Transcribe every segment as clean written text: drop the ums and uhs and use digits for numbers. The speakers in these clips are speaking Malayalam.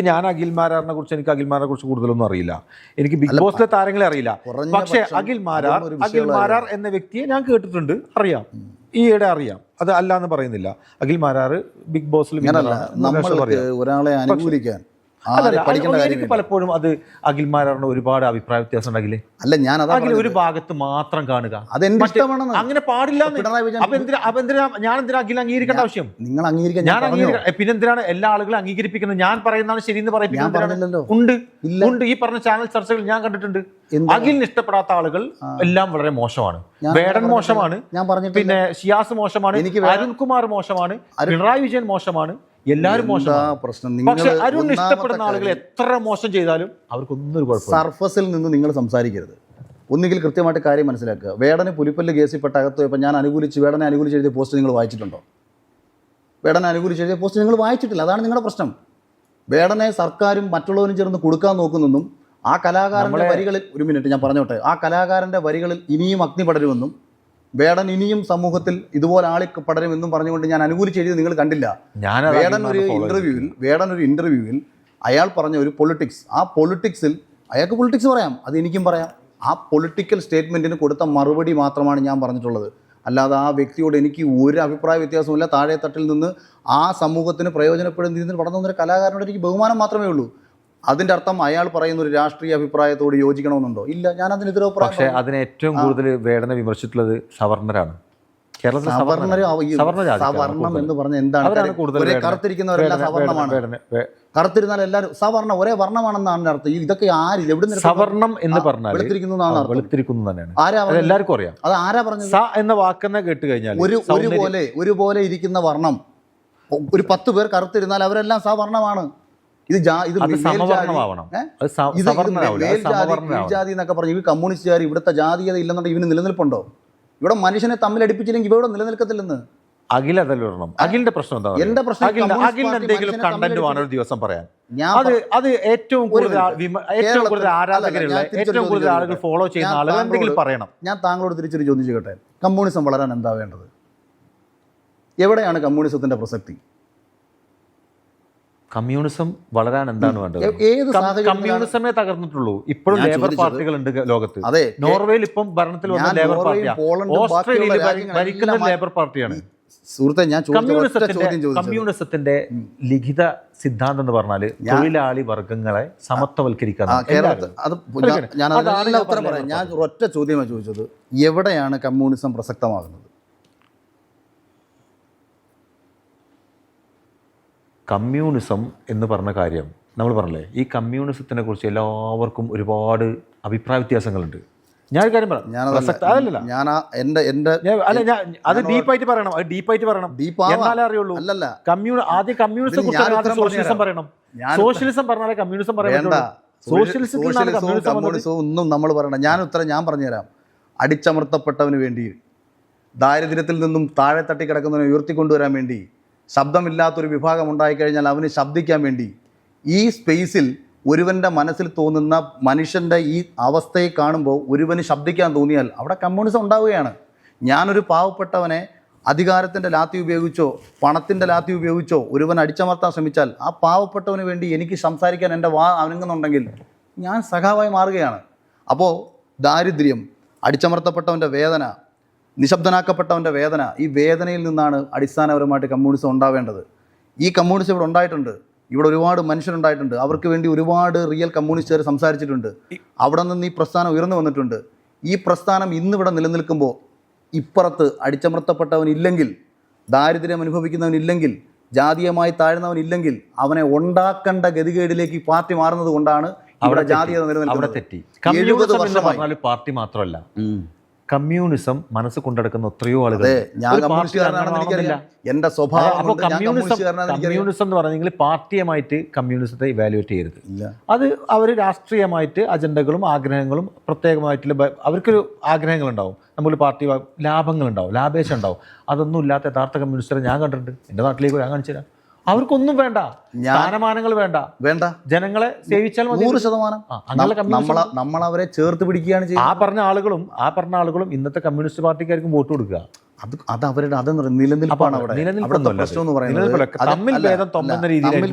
ഞാൻ അഖിൽമാരാറിനെ കുറിച്ച് കൂടുതലൊന്നും അറിയില്ല. എനിക്ക് ബിഗ് ബോസിലെ താരങ്ങളെ അറിയില്ല. പക്ഷേ അഖിൽ മാരാർ എന്ന വ്യക്തിയെ ഞാൻ കേട്ടിട്ടുണ്ട്, അറിയാം, ഈയിടെ അറിയാം. അത് അല്ല എന്ന് പറയുന്നില്ല. അഖിൽ മാരാർ ബിഗ് ബോസിൽ ഒരാളെ അനുകൂലിക്കാൻ എനിക്ക് പലപ്പോഴും അത് അഖിൽ മാരാറിന് ഒരുപാട് അഭിപ്രായ വ്യത്യാസം ഉണ്ടെങ്കിലേ അല്ല, ഞാൻ ഒരു ഭാഗത്ത് മാത്രം കാണുക, അങ്ങനെ പാടില്ല. ഞാൻ എന്തിനാ അഖിൽ അംഗീകരിക്കേണ്ട ആവശ്യം? നിങ്ങൾ അംഗീകരിക്കാൻ ഞാൻ പിന്നെന്തിനാണ് എല്ലാ ആളുകളും അംഗീകരിപ്പിക്കുന്നത്? ഞാൻ പറയുന്നതാണ് ശരി എന്ന് പറയിപ്പിക്കുന്നത് ഉണ്ട്. ഈ പറഞ്ഞ ചാനൽ ചർച്ചകൾ ഞാൻ കണ്ടിട്ടുണ്ട്. അഖിലിന് ഇഷ്ടപ്പെടാത്ത ആളുകൾ എല്ലാം വളരെ മോശമാണ്. വേടൻ മോശമാണ്, പിന്നെ ഷിയാസ് മോശമാണ്, അരുൺകുമാർ മോശമാണ്, പിണറായി വിജയൻ മോശമാണ്, എല്ലാവരും മോശം. പക്ഷെ അരുൺ ഇഷ്ടപ്പെടുന്ന ആളുകൾ എത്ര മോശം ചെയ്താലും അവർക്കൊന്നും ഒരു കുഴപ്പമില്ല. സർഫസിൽ നിന്ന് നിങ്ങൾ സംസാരിക്കരുത്. ഒന്നുകിൽ കൃത്യമായിട്ട് കാര്യം മനസ്സിലാക്കുക. വേടന് പുലിപ്പല്ല് കേസിൽപ്പെട്ട അകത്ത് പോയപ്പോൾ വേടനെ അനുകൂലിച്ച് എഴുതിയ പോസ്റ്റ് നിങ്ങൾ വായിച്ചിട്ടുണ്ടോ? വേടനെ അനുകൂലിച്ച് എഴുതിയ പോസ്റ്റ് നിങ്ങൾ വായിച്ചിട്ടില്ല. അതാണ് നിങ്ങളുടെ പ്രശ്നം. വേടനെ സർക്കാരും മറ്റുള്ളവരും ചേർന്ന് കൊടുക്കാൻ നോക്കുന്നെന്നും ആ കലാകാരൻ്റെ വരികളിൽ, ഒരു മിനിറ്റ് ഞാൻ പറഞ്ഞോട്ടെ, ആ കലാകാരൻ്റെ വരികളിൽ ഇനിയും അഗ്നി പടരുമെന്നും വേടൻ ഇനിയും സമൂഹത്തിൽ ഇതുപോലെ പടരുമെന്നും പറഞ്ഞുകൊണ്ട് ഞാൻ അനുകൂലിച്ച് എഴുതി നിങ്ങൾ കണ്ടില്ല. വേടൻ ഒരു ഇന്റർവ്യൂവിൽ അയാൾ പറഞ്ഞ ഒരു പൊളിറ്റിക്സ്, ആ പൊളിറ്റിക്സിൽ അയാൾക്ക് പൊളിറ്റിക്സ് പറയാം, അത് എനിക്കും പറയാം. ആ പൊളിറ്റിക്കൽ സ്റ്റേറ്റ്മെൻറ്റിന് കൊടുത്ത മറുപടി മാത്രമാണ് ഞാൻ പറഞ്ഞിട്ടുള്ളത്. അല്ലാതെ ആ വ്യക്തിയോട് എനിക്ക് ഒരു അഭിപ്രായ വ്യത്യാസമില്ല. താഴെ തട്ടിൽ നിന്ന് ആ സമൂഹത്തിന് പ്രയോജനപ്പെടുന്ന രീതിയിൽ പടർന്നു വന്നൊരു കലാകാരനോട് എനിക്ക് ബഹുമാനം മാത്രമേ ഉള്ളൂ. അതിൻ്റെ അർത്ഥം അയാൾ പറയുന്ന ഒരു രാഷ്ട്രീയ അഭിപ്രായത്തോട് യോജിക്കണമെന്നുണ്ടോ? ഇല്ല, ഞാൻ അതിന് എതിരഭിപ്രായം. പക്ഷേ അതിന് ഏറ്റവും കൂടുതൽ വേടനെ വിമർശിച്ചിട്ടുള്ളത് സവർണരാണ്. സവർണം എന്ന് പറഞ്ഞ എന്താണ്? കറുത്തിരിക്കുന്നവരെല്ലാം സവർണമാണ്. കറുത്തിരുന്നാൽ എല്ലാവരും സവർണ ഒരേ വർണ്ണമാണെന്നാണ് അർത്ഥം. ഇതൊക്കെ ആരില്ല, എവിടെ സവർണം എന്ന് പറഞ്ഞാൽ വെളുത്തിരിക്കുന്നു തന്നെയാണ്. എല്ലാവർക്കും അറിയാം. അത് ആരാ പറഞ്ഞത്? സ എന്ന വാക്കെന്നെ കേട്ട് കഴിഞ്ഞാൽ ഒരുപോലെ ഇരിക്കുന്ന വർണ്ണം, ഒരു 10 പേർ കറുത്തിരുന്നാൽ അവരെല്ലാം സവർണമാണ്. ഇത് ജാതി എന്നൊക്കെ പറഞ്ഞു. ഈ കമ്മ്യൂണിസ്റ്റുകാർ ഇവിടുത്തെ ജാതീയത ഇല്ലെന്നുണ്ടെങ്കിൽ ഇവന് നിലനിൽപ്പുണ്ടോ? ഇവിടെ മനുഷ്യനെ തമ്മിൽ അടുപ്പിച്ചില്ലെങ്കിൽ ഇവിടെ നിലനിൽക്കത്തില്ലെന്ന്. അഖിൽ അതല്ലേ പറയണം. അഖിലിന്റെ പ്രശ്നം എന്താ? എന്റെ പ്രശ്നം അഖിലിന് എന്തെങ്കിലും കണ്ടന്റ് വേണം ഒരു ദിവസം പറയാൻ. അത് ഏറ്റവും കൂടുതൽ ആരാധകരുള്ള, ഏറ്റവും കൂടുതൽ ആളുകൾ ഫോളോ ചെയ്യുന്ന ആളുകൾ എന്തെങ്കിലും പറയണം. ഞാൻ താങ്കളോട് തിരിച്ചൊരു ചോദ്യം ചോദിക്കട്ടെ. കമ്മ്യൂണിസം വളരാൻ എന്താ വേണ്ടത്? എവിടെയാണ് കമ്മ്യൂണിസത്തിന്റെ പ്രസക്തി? കമ്മ്യൂണിസം വളരാൻ എന്താണ് വേണ്ടത്? കമ്മ്യൂണിസമേ തകർന്നിട്ടുള്ളൂ. ഇപ്പോഴും ലേബർ പാർട്ടികളുണ്ട് ലോകത്ത്. നോർവേയിൽ ഇപ്പം ഭരണത്തിൽ വന്ന ലേബർ പാർട്ടിയാണ്. ഓസ്ട്രേലിയയിൽ ഭരിക്കുന്ന ലേബർ പാർട്ടിയാണ്. സുഹൃത്തെ, ഞാൻ കമ്മ്യൂണിസത്തിന്റെ ലിഖിത സിദ്ധാന്തം എന്ന് പറഞ്ഞാല് തൊഴിലാളി വർഗങ്ങളെ സമത്വവൽക്കരിക്കാൻ. ഞാൻ ഒറ്റ ചോദ്യമാണ് ചോദിച്ചത്, എവിടെയാണ് കമ്മ്യൂണിസം പ്രസക്തമാകുന്നത്? കമ്മ്യൂണിസം എന്ന് പറഞ്ഞ കാര്യം നമ്മൾ പറഞ്ഞില്ലേ, ഈ കമ്മ്യൂണിസത്തിനെ കുറിച്ച് എല്ലാവർക്കും ഒരുപാട് അഭിപ്രായ വ്യത്യാസങ്ങളുണ്ട്. ഞാൻ കാര്യം പറയാം, അത് ഡീപ്പായിട്ട് പറയണം, എന്നാലേ അറിയുള്ളൂ. ആദ്യം കമ്മ്യൂണിസം കുറിച്ച് സോഷ്യലിസം പറയണം. സോഷ്യലിസം പറഞ്ഞാലേ കമ്മ്യൂണിസം പറയാൻ. കമ്മ്യൂണിസം ഒന്നും നമ്മൾ പറയണം. ഞാൻ പറഞ്ഞുതരാം. അടിച്ചമർത്തപ്പെട്ടവന് വേണ്ടി, ദാരിദ്ര്യത്തിൽ നിന്നും താഴെ തട്ടി കിടക്കുന്നവനെ ഉയർത്തിക്കൊണ്ടുവരാൻ വേണ്ടി, ശബ്ദമില്ലാത്തൊരു വിഭാഗം ഉണ്ടായിക്കഴിഞ്ഞാൽ അവന് ശബ്ദിക്കാൻ വേണ്ടി, ഈ സ്പേസിൽ ഒരുവൻ്റെ മനസ്സിൽ തോന്നുന്ന മനുഷ്യൻ്റെ ഈ അവസ്ഥയെ കാണുമ്പോൾ ഒരുവന് ശബ്ദിക്കാൻ തോന്നിയാൽ അവിടെ കമ്മ്യൂണിസം ഉണ്ടാവുകയാണ്. ഞാനൊരു പാവപ്പെട്ടവനെ അധികാരത്തിൻ്റെ ലാത്തി ഉപയോഗിച്ചോ പണത്തിൻ്റെ ലാത്തി ഉപയോഗിച്ചോ ഒരുവൻ അടിച്ചമർത്താൻ ശ്രമിച്ചാൽ ആ പാവപ്പെട്ടവന് വേണ്ടി എനിക്ക് സംസാരിക്കാൻ എൻ്റെ അനങ്ങുന്നുണ്ടെങ്കിൽ ഞാൻ സഖാവായി മാറുകയാണ്. അപ്പോൾ ദാരിദ്ര്യം, അടിച്ചമർത്തപ്പെട്ടവൻ്റെ വേദന, നിശബ്ദനാക്കപ്പെട്ടവൻ്റെ വേദന, ഈ വേദനയിൽ നിന്നാണ് അടിസ്ഥാനപരമായിട്ട് കമ്മ്യൂണിസം ഉണ്ടാവേണ്ടത്. ഈ കമ്മ്യൂണിസം ഇവിടെ ഉണ്ടായിട്ടുണ്ട്. ഇവിടെ ഒരുപാട് മനുഷ്യരുണ്ടായിട്ടുണ്ട്. അവർക്ക് വേണ്ടി ഒരുപാട് റിയൽ കമ്മ്യൂണിസ്റ്റുകാർ സംസാരിച്ചിട്ടുണ്ട്. അവിടെ നിന്ന് ഈ പ്രസ്ഥാനം ഉയർന്നു വന്നിട്ടുണ്ട്. ഈ പ്രസ്ഥാനം ഇന്നിവിടെ നിലനിൽക്കുമ്പോൾ ഇപ്പുറത്ത് അടിച്ചമർത്തപ്പെട്ടവനില്ലെങ്കിൽ, ദാരിദ്ര്യം അനുഭവിക്കുന്നവനില്ലെങ്കിൽ, ജാതീയമായി താഴ്ന്നവനില്ലെങ്കിൽ അവനെ ഉണ്ടാക്കേണ്ട ഗതികേടിലേക്ക് ഈ പാർട്ടി മാറുന്നത് കൊണ്ടാണ് ഇവിടെ ജാതീയത നിലനിൽക്കുന്നത്. 70 വർഷമായി പാർട്ടി മാത്രമല്ല, കമ്മ്യൂണിസം മനസ്സ് കൊണ്ടെടുക്കുന്ന എത്രയോ ആളുകൾ. എന്റെ സ്വഭാവം കമ്മ്യൂണിസം എന്ന് പറഞ്ഞെങ്കിൽ പാർട്ടിയുമായിട്ട് കമ്മ്യൂണിസത്തെ ഇവാലുവേറ്റ് ചെയ്യരുത്. അത് അവർ രാഷ്ട്രീയമായിട്ട് അജണ്ടകളും ആഗ്രഹങ്ങളും പ്രത്യേകമായിട്ടുള്ള അവർക്കൊരു ആഗ്രഹങ്ങളുണ്ടാവും. നമ്മൾ പാർട്ടി ലാഭങ്ങളുണ്ടാവും, ലാഭേശം ഉണ്ടാവും. അതൊന്നും ഇല്ലാത്ത യഥാർത്ഥ കമ്മ്യൂണിസ്റ്ററെ ഞാൻ കണ്ടിട്ടുണ്ട്. എൻ്റെ നാട്ടിലേക്ക് ഞാൻ കാണിച്ചു തരാം. അവർക്കൊന്നും വേണ്ട, സ്ഥാനമാനങ്ങൾ വേണ്ട, ജനങ്ങളെ സേവിച്ചാൽ മതി. 100% നമ്മൾ അവരെ ചേർത്ത് പിടിക്കുകയാണ് ചെയ്യുന്നത്. ആ പറഞ്ഞ ആളുകളും ഇന്നത്തെ കമ്മ്യൂണിസ്റ്റ് പാർട്ടിക്കാർക്കും വോട്ട് കൊടുക്കുക. അത് അവരുടെ നിലനിൽപ്പാണ് അവിടുത്തെ പ്രശ്നം എന്ന് പറയുന്നത്. തമ്മിൽ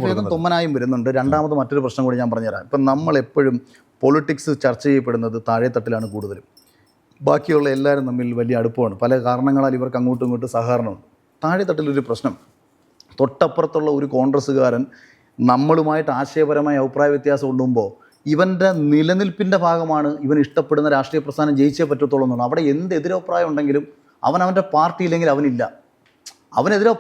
ഭേദം തൊമ്മനായും വരുന്നുണ്ട്. രണ്ടാമത് മറ്റൊരു പ്രശ്നം കൂടി ഞാൻ പറഞ്ഞുതരാം. ഇപ്പം നമ്മൾ എപ്പോഴും പൊളിറ്റിക്സ് ചർച്ച ചെയ്യപ്പെടുന്നത് താഴെത്തട്ടിലാണ് കൂടുതലും. ബാക്കിയുള്ള എല്ലാവരും തമ്മിൽ വലിയ അടുപ്പമാണ്. പല കാരണങ്ങളാൽ ഇവർക്ക് അങ്ങോട്ടും ഇങ്ങോട്ടും സഹകരണമുണ്ട്. താഴെത്തട്ടിലൊരു പ്രശ്നം, തൊട്ടപ്പുറത്തുള്ള ഒരു കോൺഗ്രസ്സുകാരൻ നമ്മളുമായിട്ട് ആശയപരമായ അഭിപ്രായ വ്യത്യാസം ഉണ്ടാകുമ്പോൾ ഇവൻ്റെ നിലനിൽപ്പിൻ്റെ ഭാഗമാണ് ഇവൻ ഇഷ്ടപ്പെടുന്ന രാഷ്ട്രീയ പ്രസ്ഥാനം ജയിച്ചേ പറ്റത്തുള്ളൂ എന്നാണ്. അവിടെ എന്ത് എതിരഭിപ്രായം ഉണ്ടെങ്കിലും അവൻ്റെ പാർട്ടി ഇല്ലെങ്കിൽ അവനില്ല.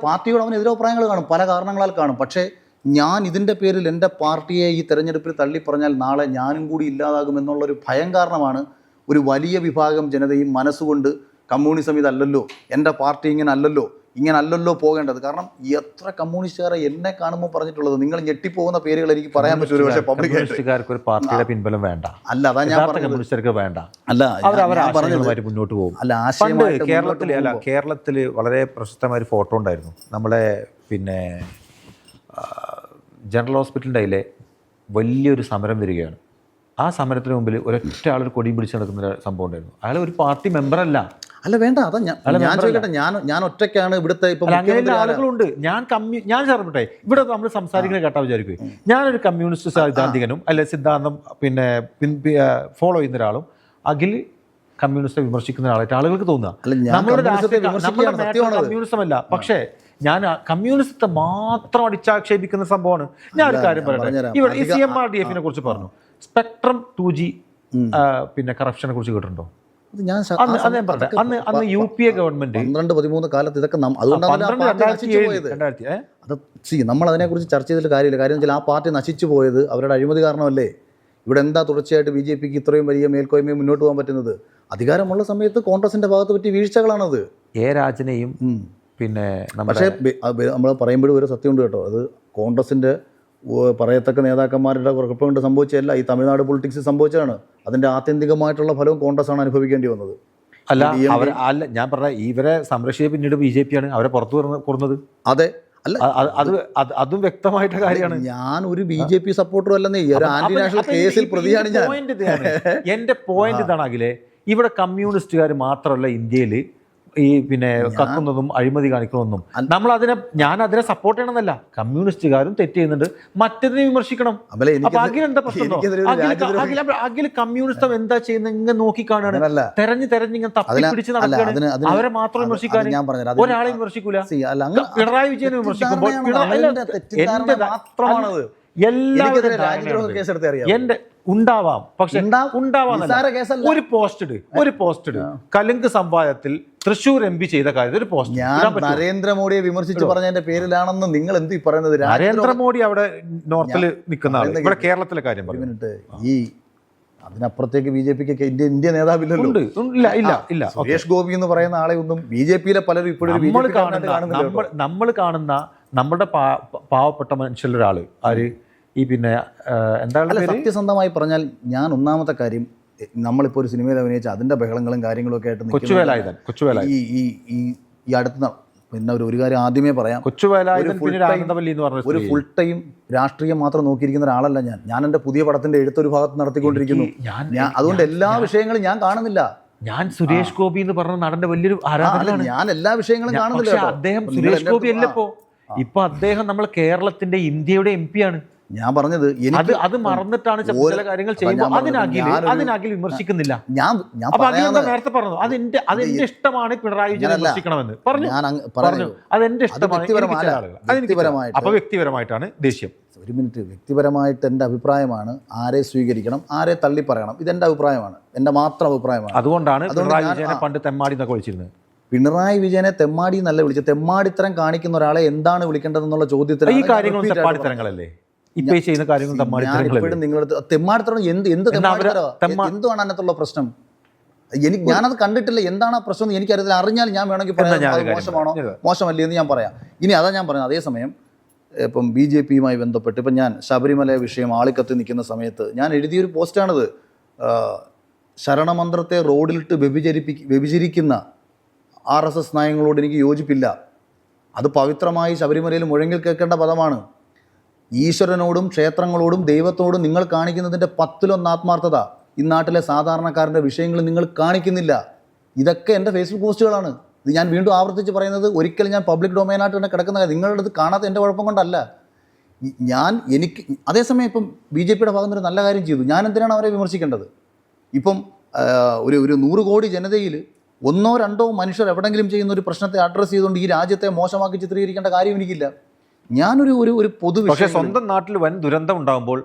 പാർട്ടിയോട് അവന് എതിരഭിപ്രായങ്ങൾ കാണും, പല കാരണങ്ങളാൽ കാണും. പക്ഷേ ഞാൻ ഇതിൻ്റെ പേരിൽ എൻ്റെ പാർട്ടിയെ ഈ തെരഞ്ഞെടുപ്പിൽ തള്ളിപ്പറഞ്ഞാൽ നാളെ ഞാനും കൂടി ഇല്ലാതാകുമെന്നുള്ളൊരു ഭയം കാരണമാണ് ഒരു വലിയ വിഭാഗം ജനതയും മനസ്സുകൊണ്ട് കമ്മ്യൂണിസം ഇതല്ലല്ലോ, എൻ്റെ പാർട്ടി ഇങ്ങനെ അല്ലല്ലോ പോകേണ്ടത്. കാരണം എത്ര കമ്മ്യൂണിസ്റ്റുകാരെ എന്നെ കാണുമ്പോൾ പറഞ്ഞിട്ടുള്ളത്, നിങ്ങൾ ഞെട്ടിപ്പോകുന്ന പേരുകൾ എനിക്ക് പറയാൻ പറ്റും. പക്ഷേ കമ്മ്യൂണിസ്റ്റുകാർക്ക് ഒരു പാർട്ടിയുടെ പിൻബലം വേണ്ട. അല്ല, അതാ ഞാൻ പറഞ്ഞത്. വേണ്ട. മുന്നോട്ട് പോകും. കേരളത്തിൽ വളരെ പ്രശസ്തമായ ഒരു ഫോട്ടോ ഉണ്ടായിരുന്നു. നമ്മുടെ ജനറൽ ഹോസ്പിറ്റലിൻ്റെ അതിലെ വലിയൊരു സമരം വരികയാണ്. ആ സമരത്തിന് മുമ്പിൽ ഒരൊറ്റ ആളൊരു കൊടി പിടിച്ച് നടക്കുന്ന ഒരു സംഭവം ഉണ്ടായിരുന്നു. അയാൾ ഒരു പാർട്ടി മെമ്പറല്ല. വേണ്ട, അതാ ഞാൻ ചോദിക്കട്ടെ, ഞാൻ ഒറ്റയ്ക്കാണ് ഇവിടുത്തെ. അങ്ങനെയുള്ള ആളുകളുണ്ട്. ഞാൻ ചേർപ്പെട്ടെ ഇവിടെ നമ്മൾ സംസാരിക്കുന്നത് കേട്ടാ വിചാരിക്കും ഞാനൊരു കമ്മ്യൂണിസ്റ്റ് സൈദ്ധാന്തികനും അല്ലെ സിദ്ധാന്തം ഫോളോ ചെയ്യുന്ന ഒരാളും അഖിൽ കമ്മ്യൂണിസ്റ്റ് വിമർശിക്കുന്ന ആളായിട്ട് ആളുകൾക്ക് തോന്നുക. കമ്മ്യൂണിസം അല്ല, പക്ഷേ ഞാൻ കമ്മ്യൂണിസത്തെ മാത്രം അടിച്ചാക്ഷേപിക്കുന്ന സംഭവമാണ്. ഞാൻ ഒരു കാര്യം പറയട്ടെ. ഇവിടെ ഈ CMRDF കുറിച്ച് പറഞ്ഞു, സ്പെക്ട്രം 2G കറപ്ഷനെ കുറിച്ച് കേട്ടിട്ടുണ്ടോ? അന്ന് UPA ഗവൺമെന്റ് 12-13 കാലത്ത് ഇതൊക്കെ നമ്മൾ അതിനെക്കുറിച്ച് ചർച്ച ചെയ്തിട്ട് കാര്യമില്ല. കാര്യം വെച്ചാൽ ആ പാർട്ടി നശിച്ചു പോയത് അവരുടെ അഴിമതി കാരണമല്ലേ. ഇവിടെ എന്താ തുടർച്ചയായിട്ട് BJPക്ക് ഇത്രയും വലിയ മേൽക്കോയ്മയും മുന്നോട്ട് പോകാൻ പറ്റുന്നത്? അധികാരമുള്ള സമയത്ത് കോൺഗ്രസിന്റെ ഭാഗത്ത് പറ്റിയ വീഴ്ചകളാണത്. രാജനെയും പക്ഷേ നമ്മൾ പറയുമ്പോഴും ഒരു സത്യമുണ്ട് കേട്ടോ. അത് കോൺഗ്രസിന്റെ പറയത്തക്ക നേതാക്കന്മാരുടെ കുഴപ്പം കൊണ്ട് സംഭവിച്ചതല്ല, ഈ തമിഴ്നാട് പൊളിറ്റിക്സ് സംഭവിച്ചതാണ്. അതിന്റെ ആത്യന്തികമായിട്ടുള്ള ഫലവും കോൺഗ്രസ് ആണ് അനുഭവിക്കേണ്ടി വന്നത്. അല്ല ഞാൻ പറഞ്ഞ ഇവരെ സംരക്ഷിച്ച പിന്നീട് BJP ആണ് അവരെ പുറത്തു കൊടുക്കുന്നത്. അതെ, അല്ല അതും വ്യക്തമായിട്ട് കാര്യമാണ്. ഞാൻ ഒരു BJP സപ്പോർട്ടറും അല്ലെന്നേ, ഒരു ആന്റി നാഷണൽ കേസിൽ പ്രതിയാണ് ഞാൻ. എന്റെ പോയിന്റ് ഇതാണ് അഖിലേ, ഇവിടെ കമ്മ്യൂണിസ്റ്റുകാർ മാത്രമല്ല ഇന്ത്യയിൽ ഈ കക്കുന്നതും അഴിമതി കാണിക്കണമെന്നും ഞാൻ അതിനെ സപ്പോർട്ട് ചെയ്യണമെന്നല്ല. കമ്മ്യൂണിസ്റ്റുകാരും തെറ്റ് ചെയ്യുന്നുണ്ട്, മറ്റതിനെ വിമർശിക്കണം. അപ്പൊ അഖിൽ എന്താ പ്രശ്നം? അഖിൽ കമ്മ്യൂണിസ്റ്റം എന്താ ചെയ്യുന്നത് ഇങ്ങനെ നോക്കി കാണുകയാണ്, തെരഞ്ഞ് ഇങ്ങനെ തപ്പി പിടിച്ച് നടക്കുകയാണ്. അവരെ മാത്രം വിമർശിക്കാൻ ഒരാളെ വിമർശിക്കൂല. പിണറായി വിജയനെ വിമർശിക്കുമ്പോൾ എന്റെ ഉണ്ടാവാം, പക്ഷെ ഒരു പോസ്റ്റ് കലുങ്ക് സംവാദത്തിൽ തൃശ്ശൂർ MP ചെയ്ത കാര്യം ഒരു പോസ്റ്റ്. ഞാൻ നരേന്ദ്രമോദിയെ വിമർശിച്ച് പറഞ്ഞതിന്റെ പേരിലാണെന്ന് നിങ്ങൾ എന്ത് പറയുന്നത്? നരേന്ദ്രമോദി അവിടെ നോർത്തിൽ നിൽക്കുന്ന ആൾ, ഇവിടെ കേരളത്തിലെ കാര്യം പറഞ്ഞിട്ട് ഈ അതിനപ്പുറത്തേക്ക് BJPക്ക് ഇന്ത്യ നേതാവില്ലല്ലോ. ഇല്ല. സുരേഷ് ഗോപി എന്ന് പറയുന്ന ആളെ ഒന്നും BJPയിലെ പലരും ഇപ്പോഴും നമ്മൾ കാണുന്ന നമ്മുടെ പാവപ്പെട്ട മനുഷ്യരുടെ ഒരാള് ആര് ഈ എന്താണ് സത്യസന്ധമായി പറഞ്ഞാൽ, ഞാൻ ഒന്നാമത്തെ കാര്യം, നമ്മളിപ്പോൾ ഒരു സിനിമയിൽ അഭിനയിച്ച അതിന്റെ ബഹളങ്ങളും കാര്യങ്ങളും ഒക്കെ ആയിട്ട് ഈ അടുത്ത ഒരു കാര്യം ആദ്യമേ പറയാം, ഒരു ഫുൾ ടൈം രാഷ്ട്രീയം മാത്രം നോക്കിയിരിക്കുന്ന ഒരാളല്ല ഞാൻ എൻ്റെ പുതിയ പടത്തിന്റെ എഴുത്തൊരു ഭാഗത്ത് നടത്തിക്കൊണ്ടിരിക്കുന്നു. അതുകൊണ്ട് എല്ലാ വിഷയങ്ങളും ഞാൻ കാണുന്നില്ല. ഞാൻ സുരേഷ് ഗോപി എന്ന് പറഞ്ഞ നടന്റെ വലിയൊരു ആരാധകനാണ്. ഞാൻ എല്ലാ വിഷയങ്ങളും കാണുന്നില്ല. അദ്ദേഹം സുരേഷ് ഗോപി അല്ലപ്പോ, ഇപ്പൊ അദ്ദേഹം നമ്മൾ കേരളത്തിന്റെ ഇന്ത്യയുടെ MP ആണ്. ഞാൻ പറഞ്ഞത് അത് മറന്നിട്ടാണ് ചില കാര്യങ്ങൾ ചെയ്യുമ്പോൾ അതിനകിൽ വിമർശിക്കുന്നില്ല. നേരത്തെ പറഞ്ഞു അതെന്റെ ഇഷ്ടമാണ് പിണറായി വിജയൻ വിമർശിക്കണമെന്ന് പറഞ്ഞു. അതെന്റെ ഇഷ്ടമാണ്. അപ്പൊ വ്യക്തിപരമായിട്ടാണ് ദേഷ്യം. ഒരു മിനിറ്റ്, വ്യക്തിപരമായിട്ട് എൻ്റെ അഭിപ്രായമാണ്. ആരെ സ്വീകരിക്കണം, ആരെ തള്ളി പറയണം, ഇതെന്റെ അഭിപ്രായമാണ്, എൻ്റെ മാത്രം അഭിപ്രായമാണ്. അതുകൊണ്ടാണ് പിണറായി വിജയനെ പണ്ട് തെമ്മാടി എന്നൊക്കെ വിളിച്ചിരുന്നത്. പിണറായി വിജയനെ തെമ്മാടി എന്നല്ല വിളിച്ചത്. തെമ്മാടിത്തരം കാണിക്കുന്ന ഒരാളെ എന്താണ് വിളിക്കേണ്ടതെന്നുള്ള ചോദ്യത്തിൽ ഈ കാര്യങ്ങൾ തെമ്മാടിത്തരങ്ങളല്ലേ ഇപ്പൊ ചെയ്യുന്ന കാര്യങ്ങൾ? നിങ്ങളടുത്ത് തെമ്മാടിത്തരം എന്തുവാണ് അതിനകത്തുള്ള പ്രശ്നം? ഞാനത് കണ്ടിട്ടില്ല. എന്താണ് ആ പ്രശ്നം എന്ന് എനിക്കറിയത്തില്ല. അറിഞ്ഞാൽ ഞാൻ വേണമെങ്കിൽ പറയാം മോശമാണോ മോശമല്ലേ എന്ന് ഞാൻ പറയാം. ഇനി അതാ ഞാൻ പറയുന്നത്. അതേസമയം ഇപ്പം BJPയുമായി ബന്ധപ്പെട്ട് ഇപ്പം ഞാൻ ശബരിമല വിഷയം ആളിക്കത്തി നിൽക്കുന്ന സമയത്ത് ഞാൻ എഴുതിയൊരു പോസ്റ്റാണിത്. ശരണമന്ത്രത്തെ റോഡിലിട്ട് വ്യഭിചരിക്കുന്ന RSS നയങ്ങളോട് എനിക്ക് യോജിപ്പില്ല. അത് പവിത്രമായി ശബരിമലയിൽ മുഴങ്ങിൽ കേൾക്കേണ്ട പദമാണ്. ഈശ്വരനോടും ക്ഷേത്രങ്ങളോടും ദൈവത്തോടും നിങ്ങൾ കാണിക്കുന്നതിൻ്റെ 10-1 ആത്മാർത്ഥത ഈ നാട്ടിലെ സാധാരണക്കാരൻ്റെ വിഷയങ്ങൾ നിങ്ങൾ കാണിക്കുന്നില്ല. ഇതൊക്കെ എൻ്റെ ഫേസ്ബുക്ക് പോസ്റ്റുകളാണ്. ഇത് ഞാൻ വീണ്ടും ആവർത്തിച്ച് പറയുന്നത് ഒരിക്കലും ഞാൻ പബ്ലിക് ഡൊമൈനായിട്ട് തന്നെ കിടക്കുന്ന കാര്യം. നിങ്ങളുടെ ഇത് കാണാത്ത എൻ്റെ കുഴപ്പം കൊണ്ടല്ല. എനിക്ക് അതേസമയം ഇപ്പം BJP യുടെ ഭാഗം ഒരു നല്ല കാര്യം ചെയ്തു. ഞാൻ എന്തിനാണ് അവരെ വിമർശിക്കേണ്ടത്? ഇപ്പം ഒരു 100 കോടി ജനതയിൽ 1-2 മനുഷ്യർ എവിടെങ്കിലും ചെയ്യുന്ന ഒരു പ്രശ്നത്തെ അഡ്രസ്സ് ചെയ്തുകൊണ്ട് ഈ രാജ്യത്തെ മോശമാക്കി ചിത്രീകരിക്കേണ്ട കാര്യം എനിക്കില്ല. ഞാനൊരു ഒരു പൊതു പക്ഷേ സ്വന്തം നാട്ടിൽ വൻ ദുരന്തം ഉണ്ടാകുമ്പോൾ